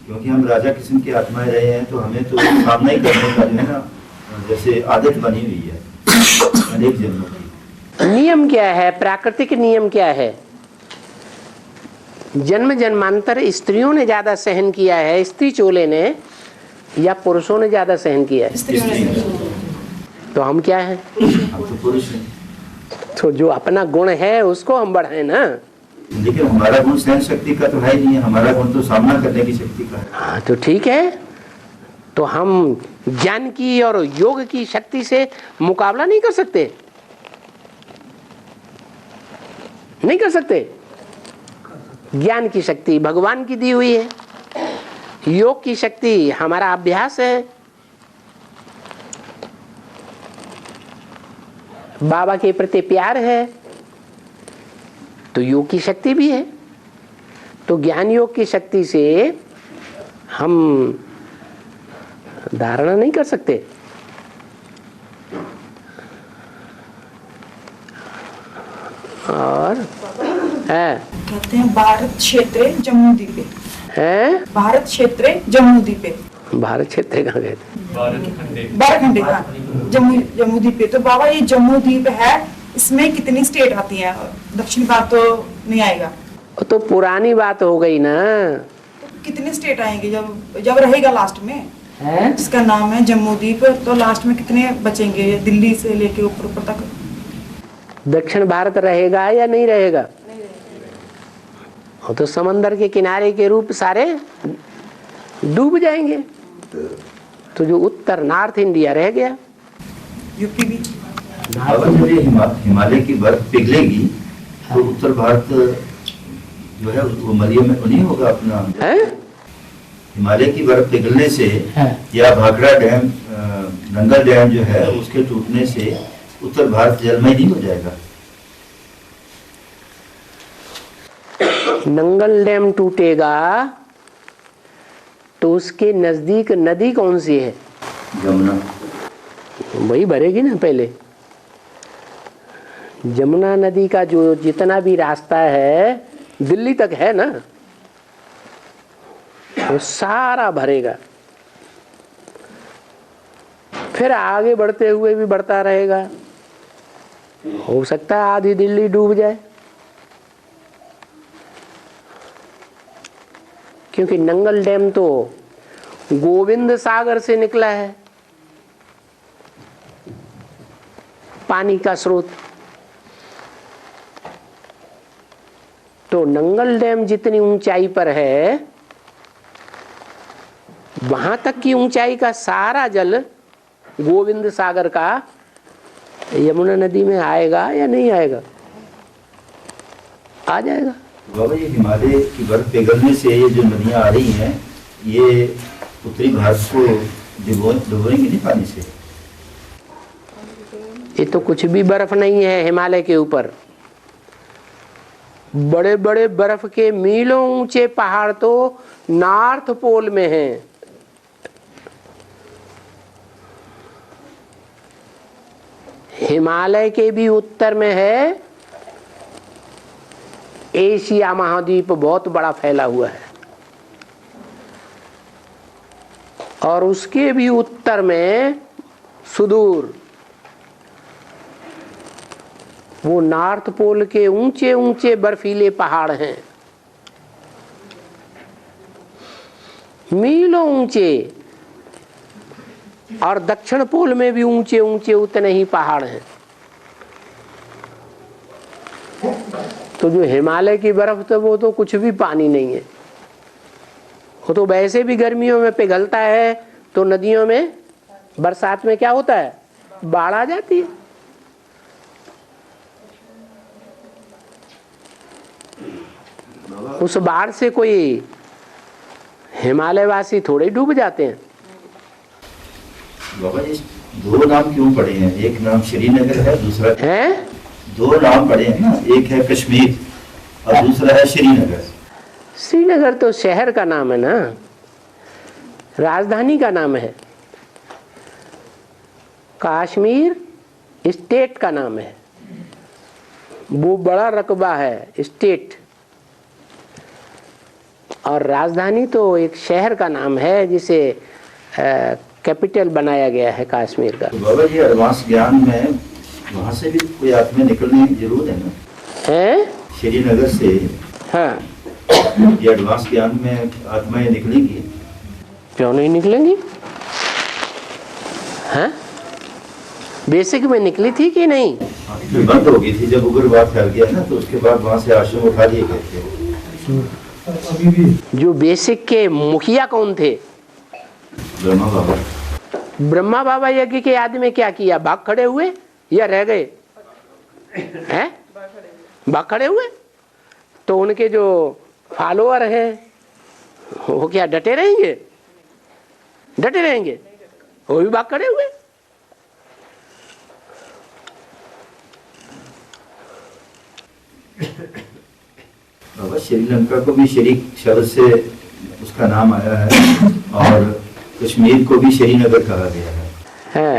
क्योंकि हम राजा किस्म की आत्माएं रहे हैं, तो हमें तो सामना ही करने का जो है ना जैसे आदत बनी हुई है अनेक जन्मों की। नियम क्या है, प्राकृतिक नियम क्या है? जन्म जन्मांतर स्त्रियों ने ज्यादा सहन किया है, स्त्री चोले ने, या पुरुषों ने ज्यादा सहन किया है? तो हम क्या हैं? हम तो पुरुष हैं। तो जो अपना गुण है उसको हम बढ़ाएं ना। लेकिन हमारा गुण सहन शक्ति का तो है ही नहीं है, हमारा गुण तो सामना करने की शक्ति का है। हाँ, तो ठीक है, तो हम ज्ञान की और योग की शक्ति से मुकाबला नहीं कर सकते? नहीं कर सकते। ज्ञान की शक्ति भगवान की दी हुई है, योग की शक्ति हमारा अभ्यास है, बाबा के प्रति प्यार है, तो योग की शक्ति भी है। तो ज्ञान योग की शक्ति से हम धारणा नहीं कर सकते। और है कहते हैं भारत क्षेत्र जम्मू द्वीपे है भारत क्षेत्र जम्मू द्वीपे भारत क्षेत्र कहाँ गए थे? बाराखंडे हाँ, जम्मू द्वीपे। तो बाबा ये जम्मू द्वीप है, इसमें कितनी स्टेट आती हैं? दक्षिण भारत तो नहीं आएगा, वो तो पुरानी बात हो गई ना। तो कितनी स्टेट आएंगे जब रहेगा लास्ट में है जिसका नाम है जम्मू द्वीप, तो लास्ट में कितने बचेंगे दिल्ली से लेके ऊपर ऊपर तक? दक्षिण भारत रहेगा या नहीं रहेगा? वो तो समंदर के किनारे के रूप सारे डूब जाएंगे, तो जो उत्तर नॉर्थ इंडिया रह गया। यूपी भी। बाबा, जब ये हिमालय की बर्फ पिघलेगी तो उत्तर भारत जो है वो मलय में नहीं होगा अपना? है हिमालय की बर्फ पिघलने से है। या भाखड़ा डैम, नंगल डैम जो है उसके टूटने से उत्तर भारत जलमय नहीं हो जाएगा? नंगल डैम टूटेगा तो उसके नजदीक नदी कौन सी है? यमुना। वही भरेगी ना पहले। यमुना नदी का जो जितना भी रास्ता है दिल्ली तक है ना, वो सारा भरेगा, फिर आगे बढ़ते हुए भी बढ़ता रहेगा। हो सकता है आधी दिल्ली डूब जाए, क्योंकि नंगल डैम तो गोविंद सागर से निकला है पानी का स्रोत। तो नंगल डैम जितनी ऊंचाई पर है, वहां तक की ऊंचाई का सारा जल गोविंद सागर का यमुना नदी में आएगा या नहीं आएगा? आ जाएगा। बाबा, ये हिमालय की बर्फ पिघलने से ये जो नदियां आ रही हैं, ये उत्तरी भारत को डुबोएंगी नहीं पानी से? ये तो कुछ भी बर्फ नहीं है हिमालय के ऊपर। बड़े बड़े बर्फ के मीलों ऊंचे पहाड़ तो नॉर्थ पोल में हैं। हिमालय के भी उत्तर में है एशिया महाद्वीप, बहुत बड़ा फैला हुआ है, और उसके भी उत्तर में सुदूर वो नॉर्थ पोल के ऊंचे ऊंचे बर्फीले पहाड़ हैं, मीलों ऊंचे। और दक्षिण पोल में भी ऊंचे ऊंचे उतने ही पहाड़ हैं। तो जो हिमालय की बर्फ तो वो तो कुछ भी पानी नहीं है, वो तो वैसे भी गर्मियों में पिघलता है तो नदियों में बरसात में क्या होता है, बाढ़ आ जाती है। उस बाढ़ से कोई हिमालय वासी थोड़े डूब जाते हैं। बाबा जी, दो नाम क्यों पड़े हैं? एक नाम श्रीनगर है, दूसरा है, दो नाम पड़े हैं ना, एक है कश्मीर और दूसरा है श्रीनगर। श्रीनगर तो शहर का नाम है ना, राजधानी का नाम है। कश्मीर स्टेट का नाम है, वो बड़ा रकबा है स्टेट। और राजधानी तो एक शहर का नाम है जिसे कैपिटल बनाया गया है कश्मीर का। तो बाबा जी, एडवांस ज्ञान में वहाँ से भी कोई आत्माएं निकलनी जरूर है ना? है श्रीनगर से। हाँ, ये एडवांस ज्ञान में आत्माएं निकलेंगी? क्यों नहीं निकलेंगी? हाँ, बेसिक में निकली थी कि नहीं? फिर बंद हो गई थी जब उग्रवाद फैल गया ना, तो उसके बाद वहाँ से आश्रम उठा लिए गए थे। जो बेसिक के मुखिया कौन थे? ब्रह्मा बाबा। ब्रह्मा बाबा यज्ञ के आदि में क्या किया? भाग खड़े हुए या रह गए? हैं? भाग खड़े हुए। तो उनके जो फॉलोअर हैं वो क्या डटे रहेंगे? डटे रहेंगे, वो भी भाग खड़े हुए। बाबा, श्रीलंका को भी शरीक शब्द से उसका नाम आया है और कश्मीर को भी श्रीनगर कहा गया है।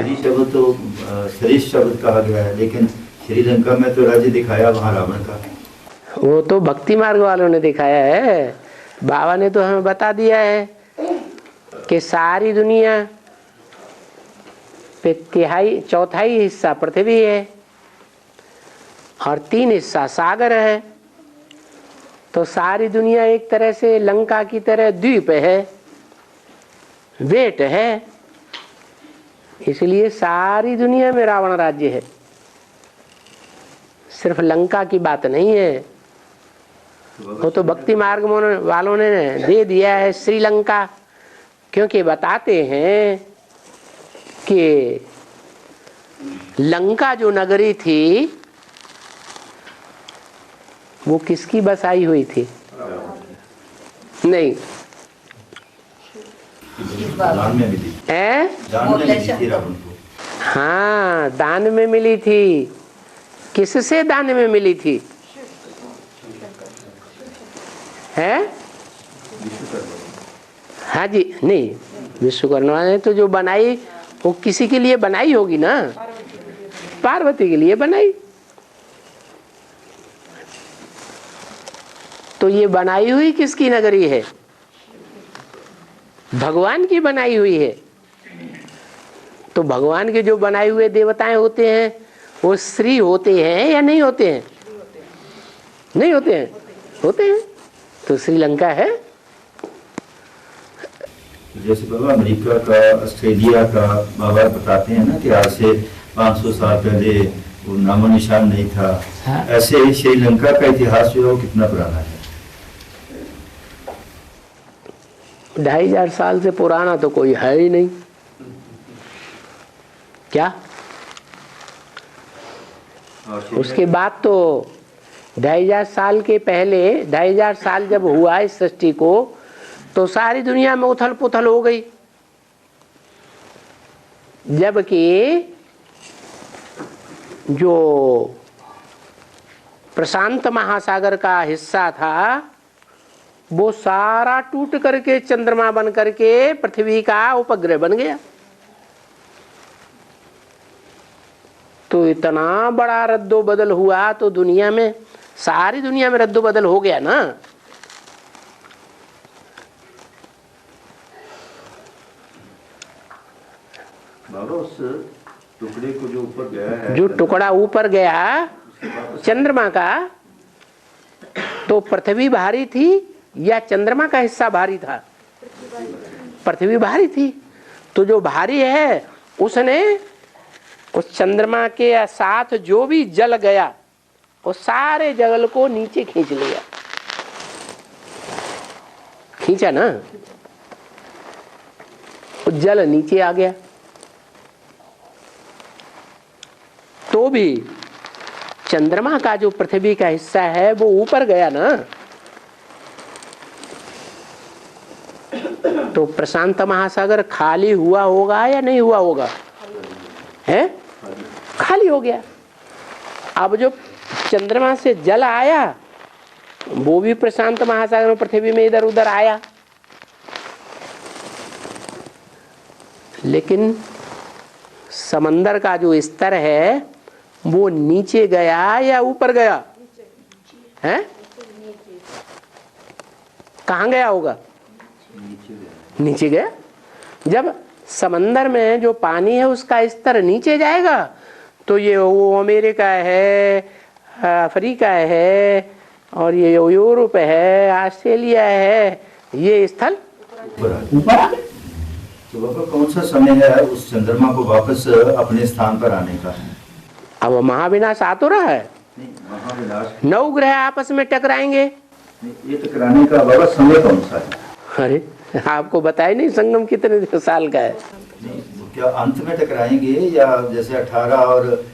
श्री शब्द तो श्रेष्ठ शब्द कहा गया है, लेकिन श्रीलंका में तो राज्य दिखाया वहाँ रावण का। वो तो भक्ति मार्ग वालों ने दिखाया है। बाबा ने तो हमें बता दिया है कि सारी दुनिया पे चौथाई हिस्सा पृथ्वी है और 3 हिस्सा सागर है। तो सारी दुनिया एक तरह से लंका की तरह द्वीप है, वेट है। इसलिए सारी दुनिया में रावण राज्य है, सिर्फ लंका की बात नहीं है। वो तो भक्ति मार्ग वालों ने दे दिया है श्रीलंका, क्योंकि बताते हैं कि लंका जो नगरी थी वो किसकी बसाई हुई थी? नहीं, दान में मिली। दान में मिली थी रावण को। हाँ, दान में मिली थी। किससे दान में मिली थी? है? हाँ जी, नहीं, विश्वकर्मा ने तो जो बनाई वो किसी के लिए बनाई होगी ना, पार्वती के लिए बनाई। तो ये बनाई हुई किसकी नगरी है? भगवान की बनाई हुई है। तो भगवान के जो बनाए हुए देवताएं होते हैं वो श्री होते हैं या नहीं होते हैं? नहीं होते हैं? होते हैं। तो श्रीलंका है। जैसे बाबा अमेरिका का, ऑस्ट्रेलिया का बाबा बताते हैं ना कि आज से 500 साल पहले वो नामो निशान नहीं था। हाँ। ऐसे श्रीलंका का इतिहास जो है वो कितना पुराना है? 2500 साल से पुराना तो कोई है ही नहीं। क्या उसके बाद तो 2500 साल के पहले 2500 साल जब हुआ इस सृष्टि को तो सारी दुनिया में उथल पुथल हो गई, जबकि जो प्रशांत महासागर का हिस्सा था वो सारा टूट करके चंद्रमा बन करके पृथ्वी का उपग्रह बन गया। तो इतना बड़ा रद्दो बदल हुआ तो दुनिया में, सारी दुनिया में रद्दो बदल हो गया ना। बाबा उस टुकड़े को जो ऊपर गया है, जो टुकड़ा ऊपर गया चंद्रमा का, तो पृथ्वी भारी थी या चंद्रमा का हिस्सा भारी था? पृथ्वी भारी थी। तो जो भारी है उसने उस चंद्रमा के साथ जो भी जल गया वो सारे जल को नीचे खींच लिया। खींचा ना, वो जल नीचे आ गया। तो भी चंद्रमा का जो पृथ्वी का हिस्सा है वो ऊपर गया ना। तो प्रशांत महासागर खाली हुआ होगा या नहीं हुआ होगा? है खाली हो गया। अब जो चंद्रमा से जल आया वो भी प्रशांत महासागर में पृथ्वी में इधर उधर आया, लेकिन समंदर का जो स्तर है वो नीचे गया या ऊपर गया? है कहाँ गया होगा? नीचे गया। जब समंदर में जो पानी है उसका स्तर नीचे जाएगा तो ये वो अमेरिका है, अफ्रीका है, और ये यूरोप है, ऑस्ट्रेलिया है, ये स्थल ऊपर आ गए। तो बाबा कौन सा समय है उस चंद्रमा को वापस अपने स्थान पर आने का? अब महाविनाश आ तो रहा है। नहीं, महाविनाश 9 ग्रह आपस में टकराएंगे। ये टकराने का बाबा समय कौन सा है? अरे आपको बताया नहीं संगम कितने साल का है? नहीं, क्या अंत में टकराएंगे या जैसे 18 और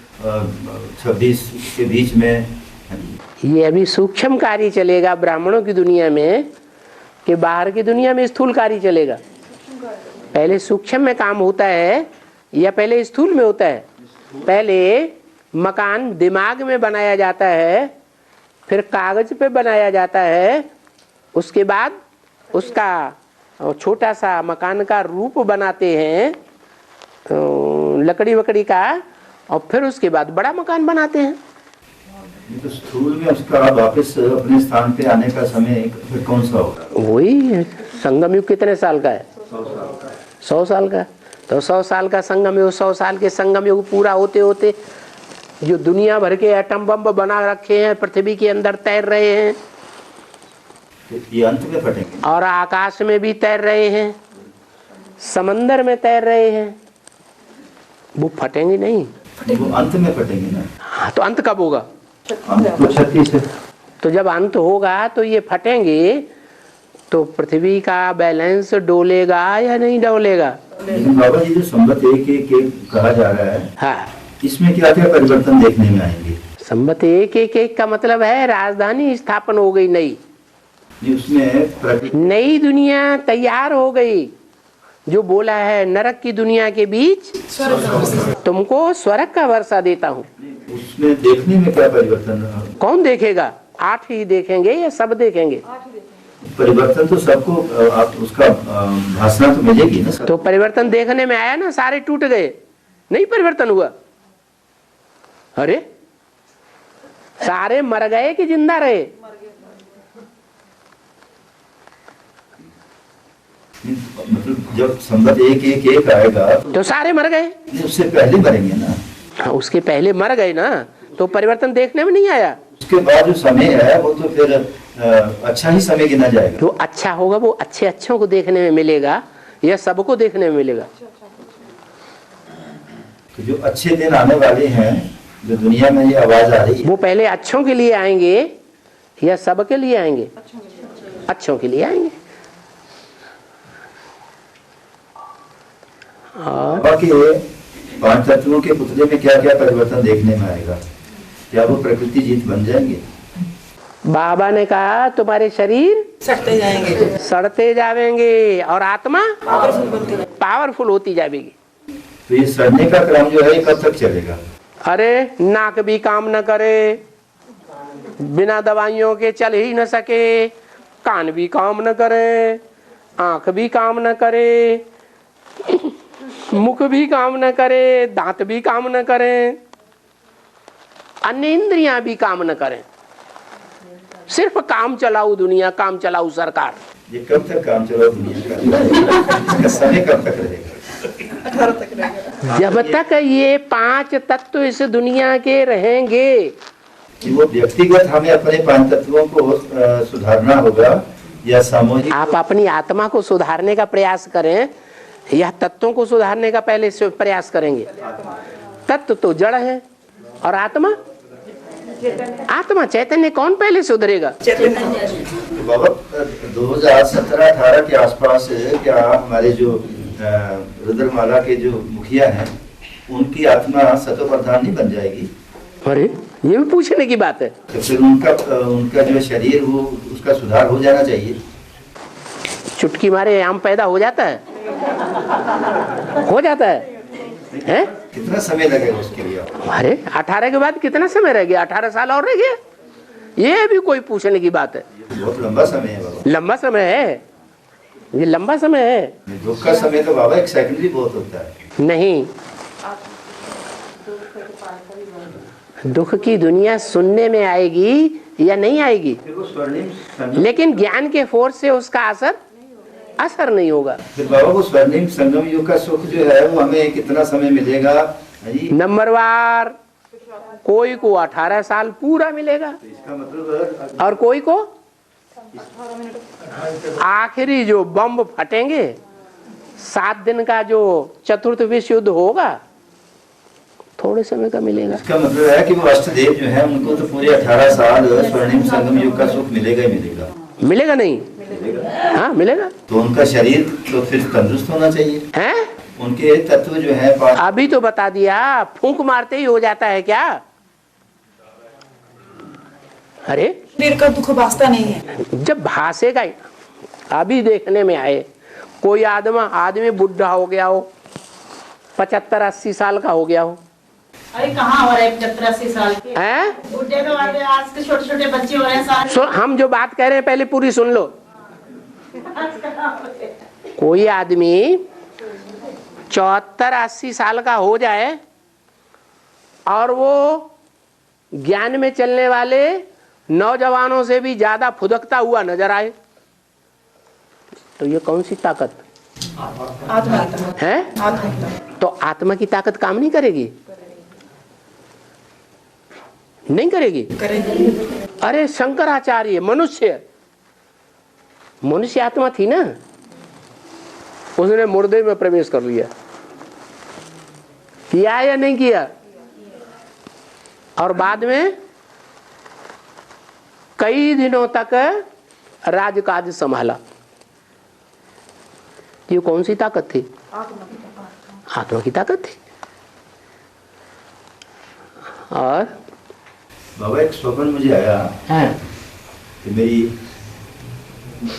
26 के बीच में? ये अभी सूक्ष्म कार्य चलेगा ब्राह्मणों की दुनिया में, कि बाहर की दुनिया में स्थूल कार्य चलेगा। पहले सूक्ष्म में काम होता है या पहले स्थूल में होता है? पहले मकान दिमाग में बनाया जाता है, फिर कागज पे बनाया जाता है, उसके बाद उसका छोटा सा मकान का रूप बनाते हैं लकड़ी वकड़ी का, और फिर उसके बाद बड़ा मकान बनाते हैं। तो स्थूल में उसका वापस अपने स्थान पे आने का समय फिर कौन सा होगा? वही संगम युग कितने साल का है? 100 साल का। तो 100 साल का संगम युग, 100 साल के संगम युग पूरा होते होते जो दुनिया भर के एटम बम बना रखे हैं पृथ्वी के अंदर तैर रहे हैं, ये अंत में फटेंगे। और आकाश में भी तैर रहे हैं, समंदर में तैर रहे हैं, वो फटेंगे नहीं। वो अंत में फटेंगे ना। हाँ, तो अंत कब होगा? अंत तो 36 है। तो जब अंत होगा तो ये फटेंगे, तो पृथ्वी का बैलेंस डोलेगा या नहीं डोलेगा? लेकिन बाबा जी जो संबत एक कहा जा रहा है, हाँ, इसमें क्या क्या परिवर्तन देखने में आएंगे? संबत एक का मतलब है राजधानी स्थापन हो गई नई। उसमें नई दुनिया तैयार हो गई। जो बोला है नरक की दुनिया के बीच तुमको स्वर्ग का वर्षा देता हूँ। उसमें देखने में क्या परिवर्तन? कौन देखेगा? 8 ही देखेंगे या सब देखेंगे? परिवर्तन तो सबको आप उसका भाषा तो मिलेगी ना सर। तो परिवर्तन देखने में आया ना, सारे टूट गए, नहीं परिवर्तन हुआ? अरे सारे मर गए कि जिंदा रहे? मतलब जब संवत 111 आएगा तो सारे मर गए। नहीं, उससे पहले मरेंगे ना। हाँ, उसके पहले मर गए ना, तो परिवर्तन देखने में नहीं आया। उसके बाद जो समय है वो तो फिर अच्छा ही समय गिना जाएगा। जो अच्छा होगा वो अच्छे अच्छों को देखने में मिलेगा या सबको देखने में मिलेगा। तो जो अच्छे दिन आने वाले हैं, जो दुनिया में ये आवाज आ रही है, वो पहले अच्छों के लिए आएंगे या सबके लिए आएंगे? अच्छों के लिए आएंगे। और बाकी 5 तत्वों के पुतले में क्या क्या परिवर्तन देखने में आएगा? क्या वो प्रकृति जीत बन जाएंगे? बाबा ने कहा तुम्हारे शरीर सड़ते जाएंगे और आत्मा पावरफुल होती जाएगी। तो ये सड़ने का क्रम जो है ये कब तक चलेगा? अरे नाक भी काम न करे, बिना दवाइयों के चल ही न सके, कान भी काम न करे, आंख भी काम न करे, मुख भी काम न करे, दांत भी काम न करें, अन्य इंद्रियां भी काम न करें, सिर्फ काम चलाऊ दुनिया, काम चलाऊ सरकार। ये कब तक काम चलाऊ दुनिया का? इसका समय कब तक रहेगा? जब तक ये 5 तत्व इस दुनिया के रहेंगे। कि वो व्यक्तिगत हमें अपने 5 तत्वों को सुधारना होगा या सामूहिक? आप अपनी आत्मा को सुधारने का प्रयास करें या तत्वों को सुधारने का पहले से प्रयास करेंगे? तत्व तो जड़ है और आत्मा चैतन्य कौन पहले सुधरेगा? तो बाबा 2017-18 के आसपास क्या हमारे जो रुद्रमाला के जो मुखिया हैं उनकी आत्मा सतो प्रधान नहीं बन जाएगी? अरे ये भी पूछने की बात है। तो फिर उनका जो शरीर वो उसका सुधार हो जाना चाहिए। चुटकी मारे आम पैदा हो जाता है, हो जाता है, हैं? कितना समय लगेगा उसके लिए? अरे 18 के बाद कितना समय रह गया? 18 साल और रह गया। ये भी कोई पूछने की बात है? बहुत लंबा समय है बाबा। लंबा समय है, ये लंबा समय है। दुख का समय तो बाबा 1 सेकंड भी बहुत होता है। नहीं, दुख की दुनिया सुनने में आएगी या नहीं आएगी, लेकिन ज्ञान के फोर्स से उसका असर नहीं होगा। फिर बाबा वो स्वर्णिम संगम युग का सुख जो है वो हमें कितना समय मिलेगा? नंबरवार कोई को 18 साल पूरा मिलेगा तो इसका मतलब और कोई को आखिरी जो बम फटेंगे, 7 दिन का जो चतुर्थ विश्व युद्ध होगा, थोड़े समय का मिलेगा। इसका मतलब है कि वो अष्टदेव जो है उनको तो पूरे 18 साल स्वर्णिम संगम युग का सुख मिलेगा ही मिलेगा। मिलेगा नहीं? हाँ मिलेगा। तो उनका शरीर तो फिर तंदुरुस्त होना चाहिए हैं? उनके तत्व जो है अभी तो बता दिया, फूंक मारते ही हो जाता है क्या? अरे शरीर का दुख भासता नहीं है। जब भासेगा, अभी देखने में आए कोई आदमी बुढ़ा हो गया हो, 75-80 साल का हो गया हो। अरे कहाँ हो रहे 75-80 साल के हैं? बुढ़े तो आज के छोटे छोटे बच्चे हो रहे हैं सारे। हम जो बात कह रहे हैं पहले पूरी सुन लो। कोई आदमी 74-80 साल का हो जाए और वो ज्ञान में चलने वाले नौजवानों से भी ज्यादा फुदकता हुआ नजर आए, तो ये कौन सी ताकत है? तो आत्मा की ताकत काम नहीं करेगी? नहीं करेगी? अरे शंकराचार्य मनुष्य आत्मा थी ना, उसने मुर्दे में प्रवेश कर लिया, किया या नहीं किया? और बाद में कई दिनों तक राजकाज संभाला। ये कौन सी ताकत थी? आत्मा की ताकत थी। और बाबा एक स्वप्न मुझे आया कि मेरी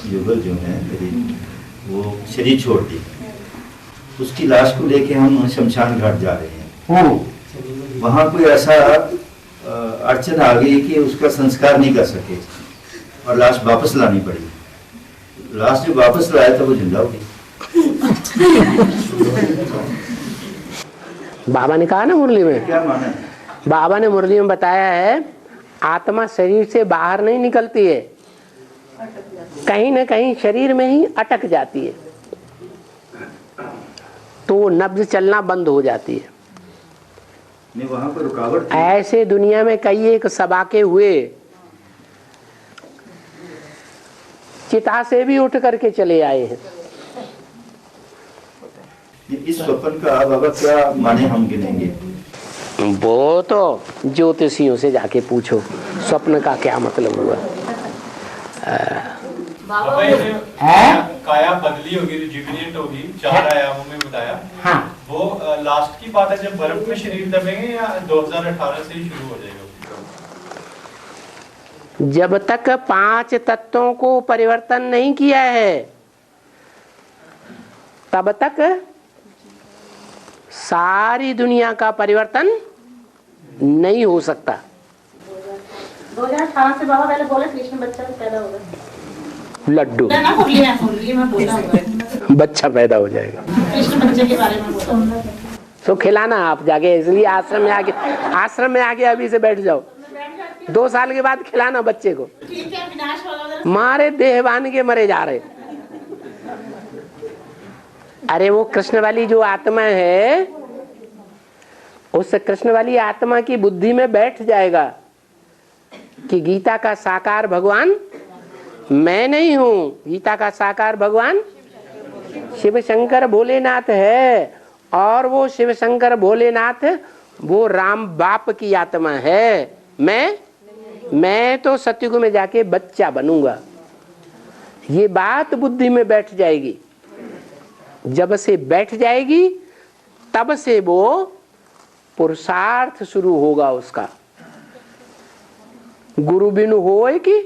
युगल जो है मेरी, वो शरीर छोड़ दी, उसकी लाश को लेके हम शमशान घाट जा रहे हैं। वहाँ कोई ऐसा अड़चन आ गई कि उसका संस्कार नहीं कर सके और लाश वापस लानी पड़ी। लाश जो वापस लाया था वो जिंदा हो गई। बाबा ने कहा ना मुरली में, क्या माना है? बाबा ने मुरली में बताया है, आत्मा शरीर से बाहर नहीं निकलती है, कहीं ना कहीं शरीर में ही अटक जाती है। तो वो नब्ज चलना बंद हो जाती है। नहीं, वहां पर रुकावट थी। ऐसे दुनिया में कई एक सबाके हुए, चिता से भी उठ करके चले आए हैं। इस स्वप्न का बाबा क्या माने हम गिनेंगे? वो तो ज्योतिषियों से जाके पूछो स्वप्न का क्या मतलब हुआ। बाबा ये जो काया बदली होगी, रिजुविनेट होगी, 4 आयामों में बताया। हाँ, वो लास्ट की बात है जब बर्फ में शरीर दबेंगे, या 2018 से ही शुरू हो जाएगा? जब तक 5 तत्वों को परिवर्तन नहीं किया है तब तक सारी दुनिया का परिवर्तन नहीं हो सकता। 2018 से बाबा पहले बोले कृष्ण बच्चा पैदा होगा। लड्डू ना मुरली में बोला होगा बच्चा पैदा हो जाएगा। कृष्ण बच्चे के बारे में बोला। तो खिलाना आप जाके, इसलिए आश्रम में आके अभी से बैठ जाओ। 2 साल के बाद खिलाना बच्चे को। ठीक है, विनाश वाला मारे देहवान के मरे जा रहे। अरे वो कृष्ण वाली जो आत्मा है, उस कृष्ण वाली आत्मा की बुद्धि में बैठ जाएगा कि गीता का साकार भगवान मैं नहीं हूं, गीता का साकार भगवान शिव शंकर भोलेनाथ है। और वो शिव शंकर भोलेनाथ वो राम बाप की आत्मा है। मैं तो सत्युग में जाके बच्चा बनूंगा। ये बात बुद्धि में बैठ जाएगी। जब से बैठ जाएगी तब से वो पुरुषार्थ शुरू होगा उसका। गुरु बिनु होय कि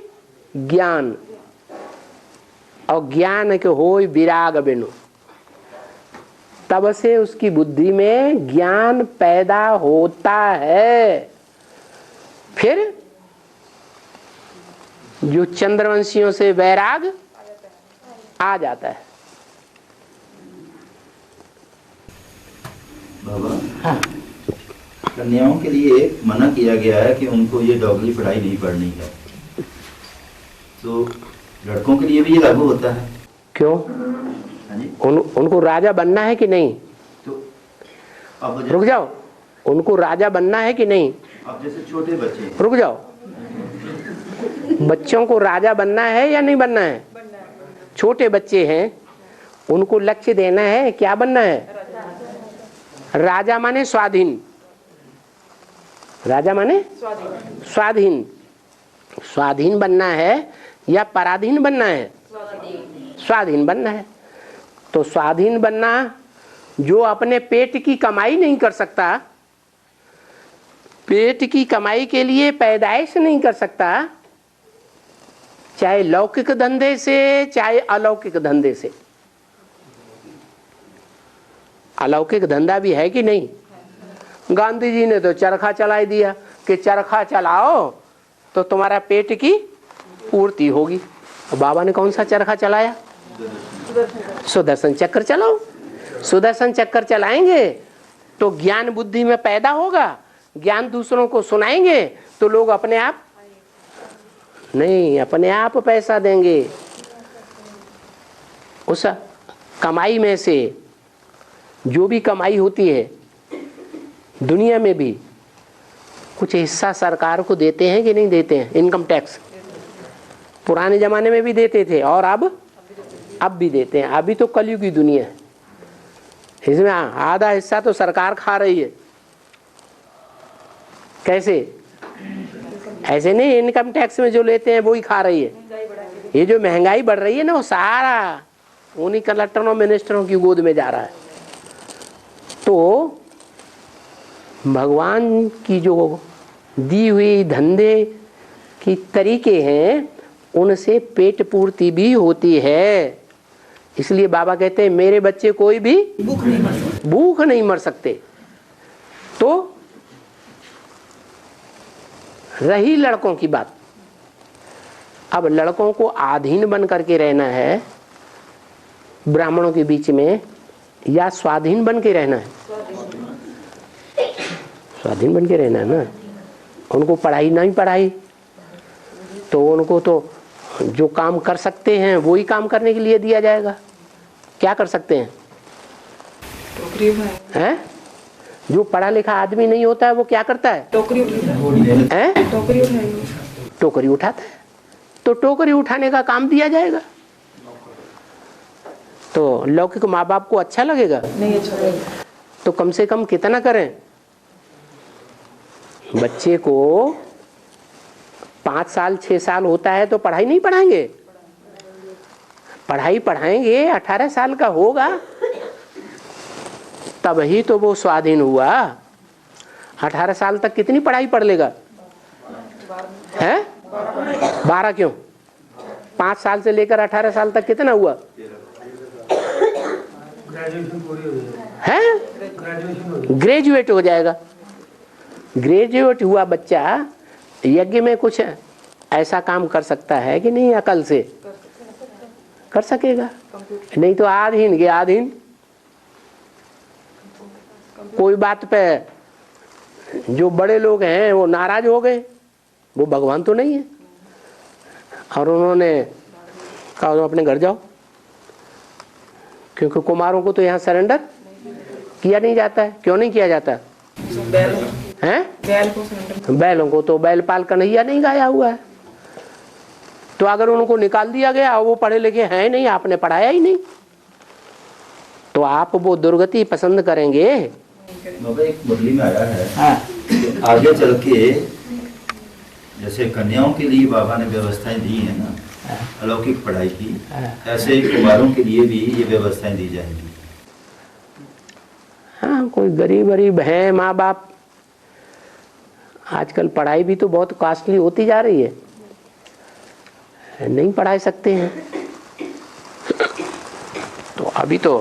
ज्ञान, और ज्ञान के होय विराग बिनु। तब से उसकी बुद्धि में ज्ञान पैदा होता है। फिर जो चंद्रवंशियों से वैराग आ जाता है। बाबा, हाँ। कन्याओं के लिए मना किया गया है कि उनको ये डॉगरी पढ़ाई नहीं पढ़नी है, तो लड़कों के लिए भी ये लागू होता है? क्यों? उनको राजा बनना है कि नहीं? तो अब रुक जाओ, उनको राजा बनना है कि नहीं? अब जैसे छोटे बच्चे, रुक जाओ, बच्चों को राजा बनना है या नहीं बनना है? छोटे बच्चे हैं, उनको लक्ष्य देना है, क्या बनना है? राजा माने स्वाधीन। राजा माने स्वाधीन। स्वाधीन बनना है या पराधीन बनना है? स्वाधीन बनना है। तो स्वाधीन बनना, जो अपने पेट की कमाई नहीं कर सकता, पेट की कमाई के लिए पैदाइश नहीं कर सकता, चाहे लौकिक धंधे से चाहे अलौकिक धंधे से। अलौकिक धंधा भी है कि नहीं? गांधी जी ने तो चरखा चला दिया कि चरखा चलाओ तो तुम्हारा पेट की पूर्ति होगी। बाबा ने कौन सा चरखा चलाया? सुदर्शन चक्र चलाओ। सुदर्शन चक्र चलाएंगे तो ज्ञान बुद्धि में पैदा होगा, ज्ञान दूसरों को सुनाएंगे तो लोग अपने आप नहीं, अपने आप पैसा देंगे। उस कमाई में से जो भी कमाई होती है दुनिया में भी कुछ हिस्सा सरकार को देते हैं कि नहीं देते हैं? इनकम टैक्स पुराने जमाने में भी देते थे और अब भी देते हैं। अभी तो कलयुग की दुनिया है, इसमें आधा हिस्सा तो सरकार खा रही है। कैसे? ऐसे नहीं, इनकम टैक्स में जो लेते हैं वो ही खा रही है। ये जो महंगाई बढ़ रही है ना, वो सारा उन्हीं कलेक्टरों मिनिस्टरों की गोद में जा रहा है। तो भगवान की जो दी हुई धंधे की तरीके हैं, उनसे पेट पूर्ति भी होती है। इसलिए बाबा कहते हैं मेरे बच्चे कोई भी भूख नहीं मर सकते। तो रही लड़कों की बात, अब लड़कों को अधीन बन करके रहना है ब्राह्मणों के बीच में या स्वाधीन बन के रहना है? स्वाधीन बन के रहना है ना। उनको पढ़ाई नहीं पढ़ाई तो उनको तो जो काम कर सकते हैं वो ही काम करने के लिए दिया जाएगा। क्या कर सकते हैं? टोकरी उठाएगा। हैं? जो पढ़ा लिखा आदमी नहीं होता है वो क्या करता है? टोकरी उठाएगा। हैं? टोकरी उठाएगा। टोकरी उठाता है, तो टोकरी उठाने का काम दिया जाएगा तो लौकिक माँ बाप को अच्छा लगेगा? नहीं अच्छा लगेगा। तो कम से कम कितना करें? बच्चे को 5 साल 6 साल होता है तो पढ़ाई नहीं पढ़ाएंगे, पढ़ाई पढ़ाएंगे। 18 साल का होगा तब ही तो वो स्वाधीन हुआ। 18 साल तक कितनी पढ़ाई पढ़ लेगा? है 12 क्यों? 5 साल से लेकर 18 साल तक कितना हुआ है? ग्रेजुएट हो जाएगा। ग्रेजुएट हुआ बच्चा यज्ञ में कुछ ऐसा काम कर सकता है कि नहीं? अकल से कर सकेगा, नहीं तो आधीन के आधीन। कोई बात पे जो बड़े लोग हैं वो नाराज हो गए, वो भगवान तो नहीं है, और उन्होंने कहा तुम अपने घर जाओ, क्योंकि कुमारों को तो यहाँ सरेंडर किया नहीं जाता है। क्यों नहीं किया जाता है? बैलों को तो बैलपाल कन्हैया नहीं गाया हुआ है। तो अगर उनको निकाल दिया गया और वो पढ़े लिखे हैं नहीं, आपने पढ़ाया ही नहीं, तो आप वो दुर्गति पसंद करेंगे? बाबा एक मुरली में आया है आगे चल के जैसे कन्याओं के लिए बाबा ने व्यवस्थाएं दी है ना अलौकिक पढ़ाई की, ऐसे ही कुमारों के लिए भी ये व्यवस्थाएं दी जाएंगी। हाँ, कोई गरीब गरीब है माँ बाप, आजकल पढ़ाई भी तो बहुत कॉस्टली होती जा रही है, नहीं पढ़ा सकते हैं, तो अभी तो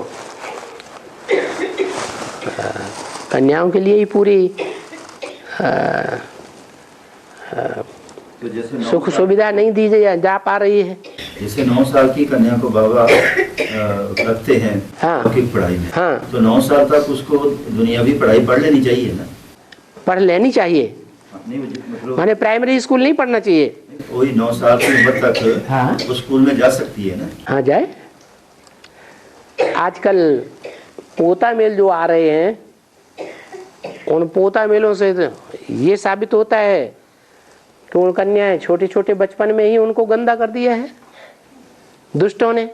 कन्याओं के लिए ही पूरी तो जैसे सुख सुविधा नहीं दी जा पा रही है। जैसे 9 साल की कन्या को बाबा रखते हैं अलौकिक पढ़ाई में, हाँ, तो 9 साल तक उसको दुनियावी पढ़ाई पढ़ लेनी चाहिए ना? पढ़ लेनी चाहिए, नहीं मतलब माने प्राइमरी स्कूल नहीं पढ़ना चाहिए। वही 9 साल की उम्र तक हाँ, वो स्कूल में जा सकती है ना? हाँ जाए। आजकल पोता मेल जो आ रहे हैं, उन पोता मेलों से ये साबित होता है कि उन कन्याएं छोटे छोटे बचपन में ही उनको गंदा कर दिया है दुष्टों ने।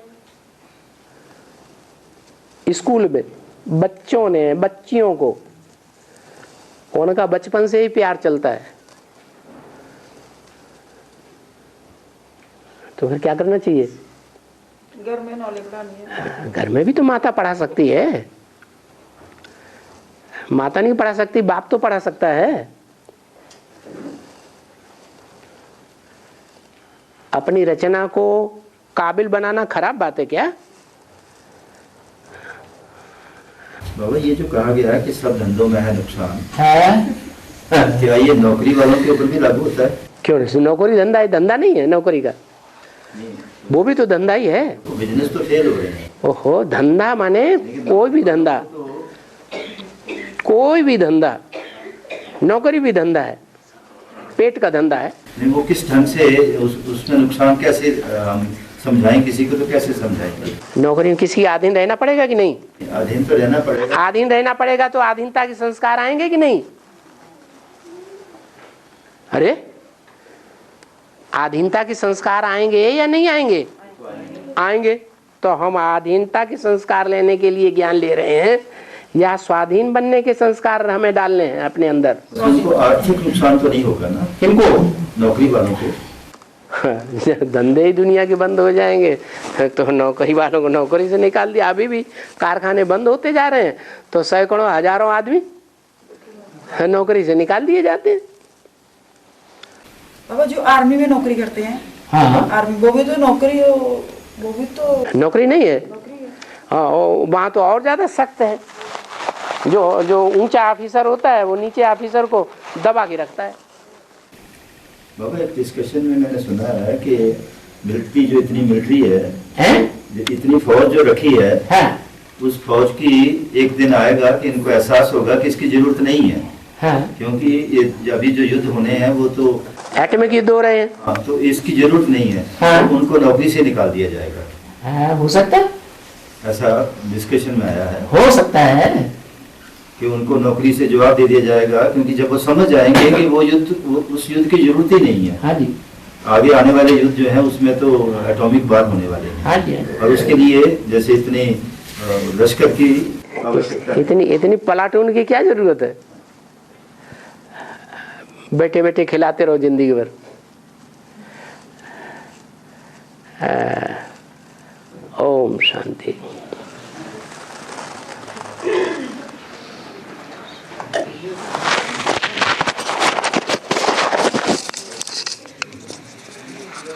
स्कूल में बच्चों ने बच्चियों को उनका बचपन से ही प्यार चलता है, तो फिर क्या करना चाहिए? घर में नॉलेज बढ़ानी है। घर में भी तो माता पढ़ा सकती है, माता नहीं पढ़ा सकती, बाप तो पढ़ा सकता है। अपनी रचना को काबिल बनाना खराब बात है क्या? बाबा ये जो कहा गया है कि सब धंधों में है नुकसान, क्या ये नौकरी वालों के ऊपर भी लागू होता है? क्यों नहीं? नौकरी धंधा है, धंधा नहीं है नौकरी का, वो भी तो धंधा ही है। तो बिजनेस तो फेल हो रहे हैं। ओहो, धंधा माने कोई भी धंधा, कोई भी धंधा, नौकरी भी धंधा है, पेट का धंधा है। नहीं वो किस ढंग से उसमें नुकसान कैसे हम समझाएं किसी को, तो कैसे समझाएंगे? नौकरी में किसी अधीन रहना पड़ेगा कि नहीं? अधीन तो रहना पड़ेगा। अधीन रहना पड़ेगा तो अधीनता के संस्कार आएंगे कि नहीं? अरे अधीनता के संस्कार आएंगे या नहीं आएंगे? आएंगे। तो हम अधीनता के संस्कार लेने के लिए ज्ञान ले रहे हैं या स्वाधीन बनने के संस्कार हमें डालने हैं अपने अंदर? उनको आर्थिक नुकसान तो नहीं होगा ना? किनको? नौकरी वालों को। धंधे ही दुनिया के बंद हो जाएंगे तो नौकरी वालों को नौकरी से निकाल दिया। अभी भी कारखाने बंद होते जा रहे हैं तो सैकड़ों हजारों आदमी नौकरी से निकाल दिए जाते हैं। बाबा जो आर्मी में नौकरी करते हैं, हाँ, आर्मी वो भी तो नौकरी, वो भी तो नौकरी नहीं है। हाँ, वहाँ तो और ज्यादा सख्त है। जो ऊंचा ऑफिसर होता है वो नीचे ऑफिसर को दबा के रखता है। बाबा एक डिस्कशन में मैंने सुना है कि मिलिट्री जो इतनी मिलिट्री है? इतनी फौज जो रखी है, उस फौज की एक दिन आएगा कि इनको एहसास होगा कि इसकी जरूरत नहीं है। क्योंकि ये अभी जो युद्ध होने हैं वो तो एटमिक युद्ध हो रहे हैं। हाँ, तो इसकी जरूरत नहीं है। तो उनको नौकरी से निकाल दिया जाएगा। हो सकता है। ऐसा डिस्कशन में आया है हो सकता है कि उनको नौकरी से जवाब दे दिया जाएगा, क्योंकि जब वो समझ आएंगे कि उस युद्ध की जरूरत ही नहीं है। हाँ जी, आगे आने वाले युद्ध जो है उसमें तो एटॉमिक बार होने वाले हैं। हाँ जी, हाँ जी। और उसके लिए जैसे इतने लश्कर की आवश्यकता है। इतनी प्लाटून की क्या जरूरत है? बैठे बैठे खिलाते रहो जिंदगी भर।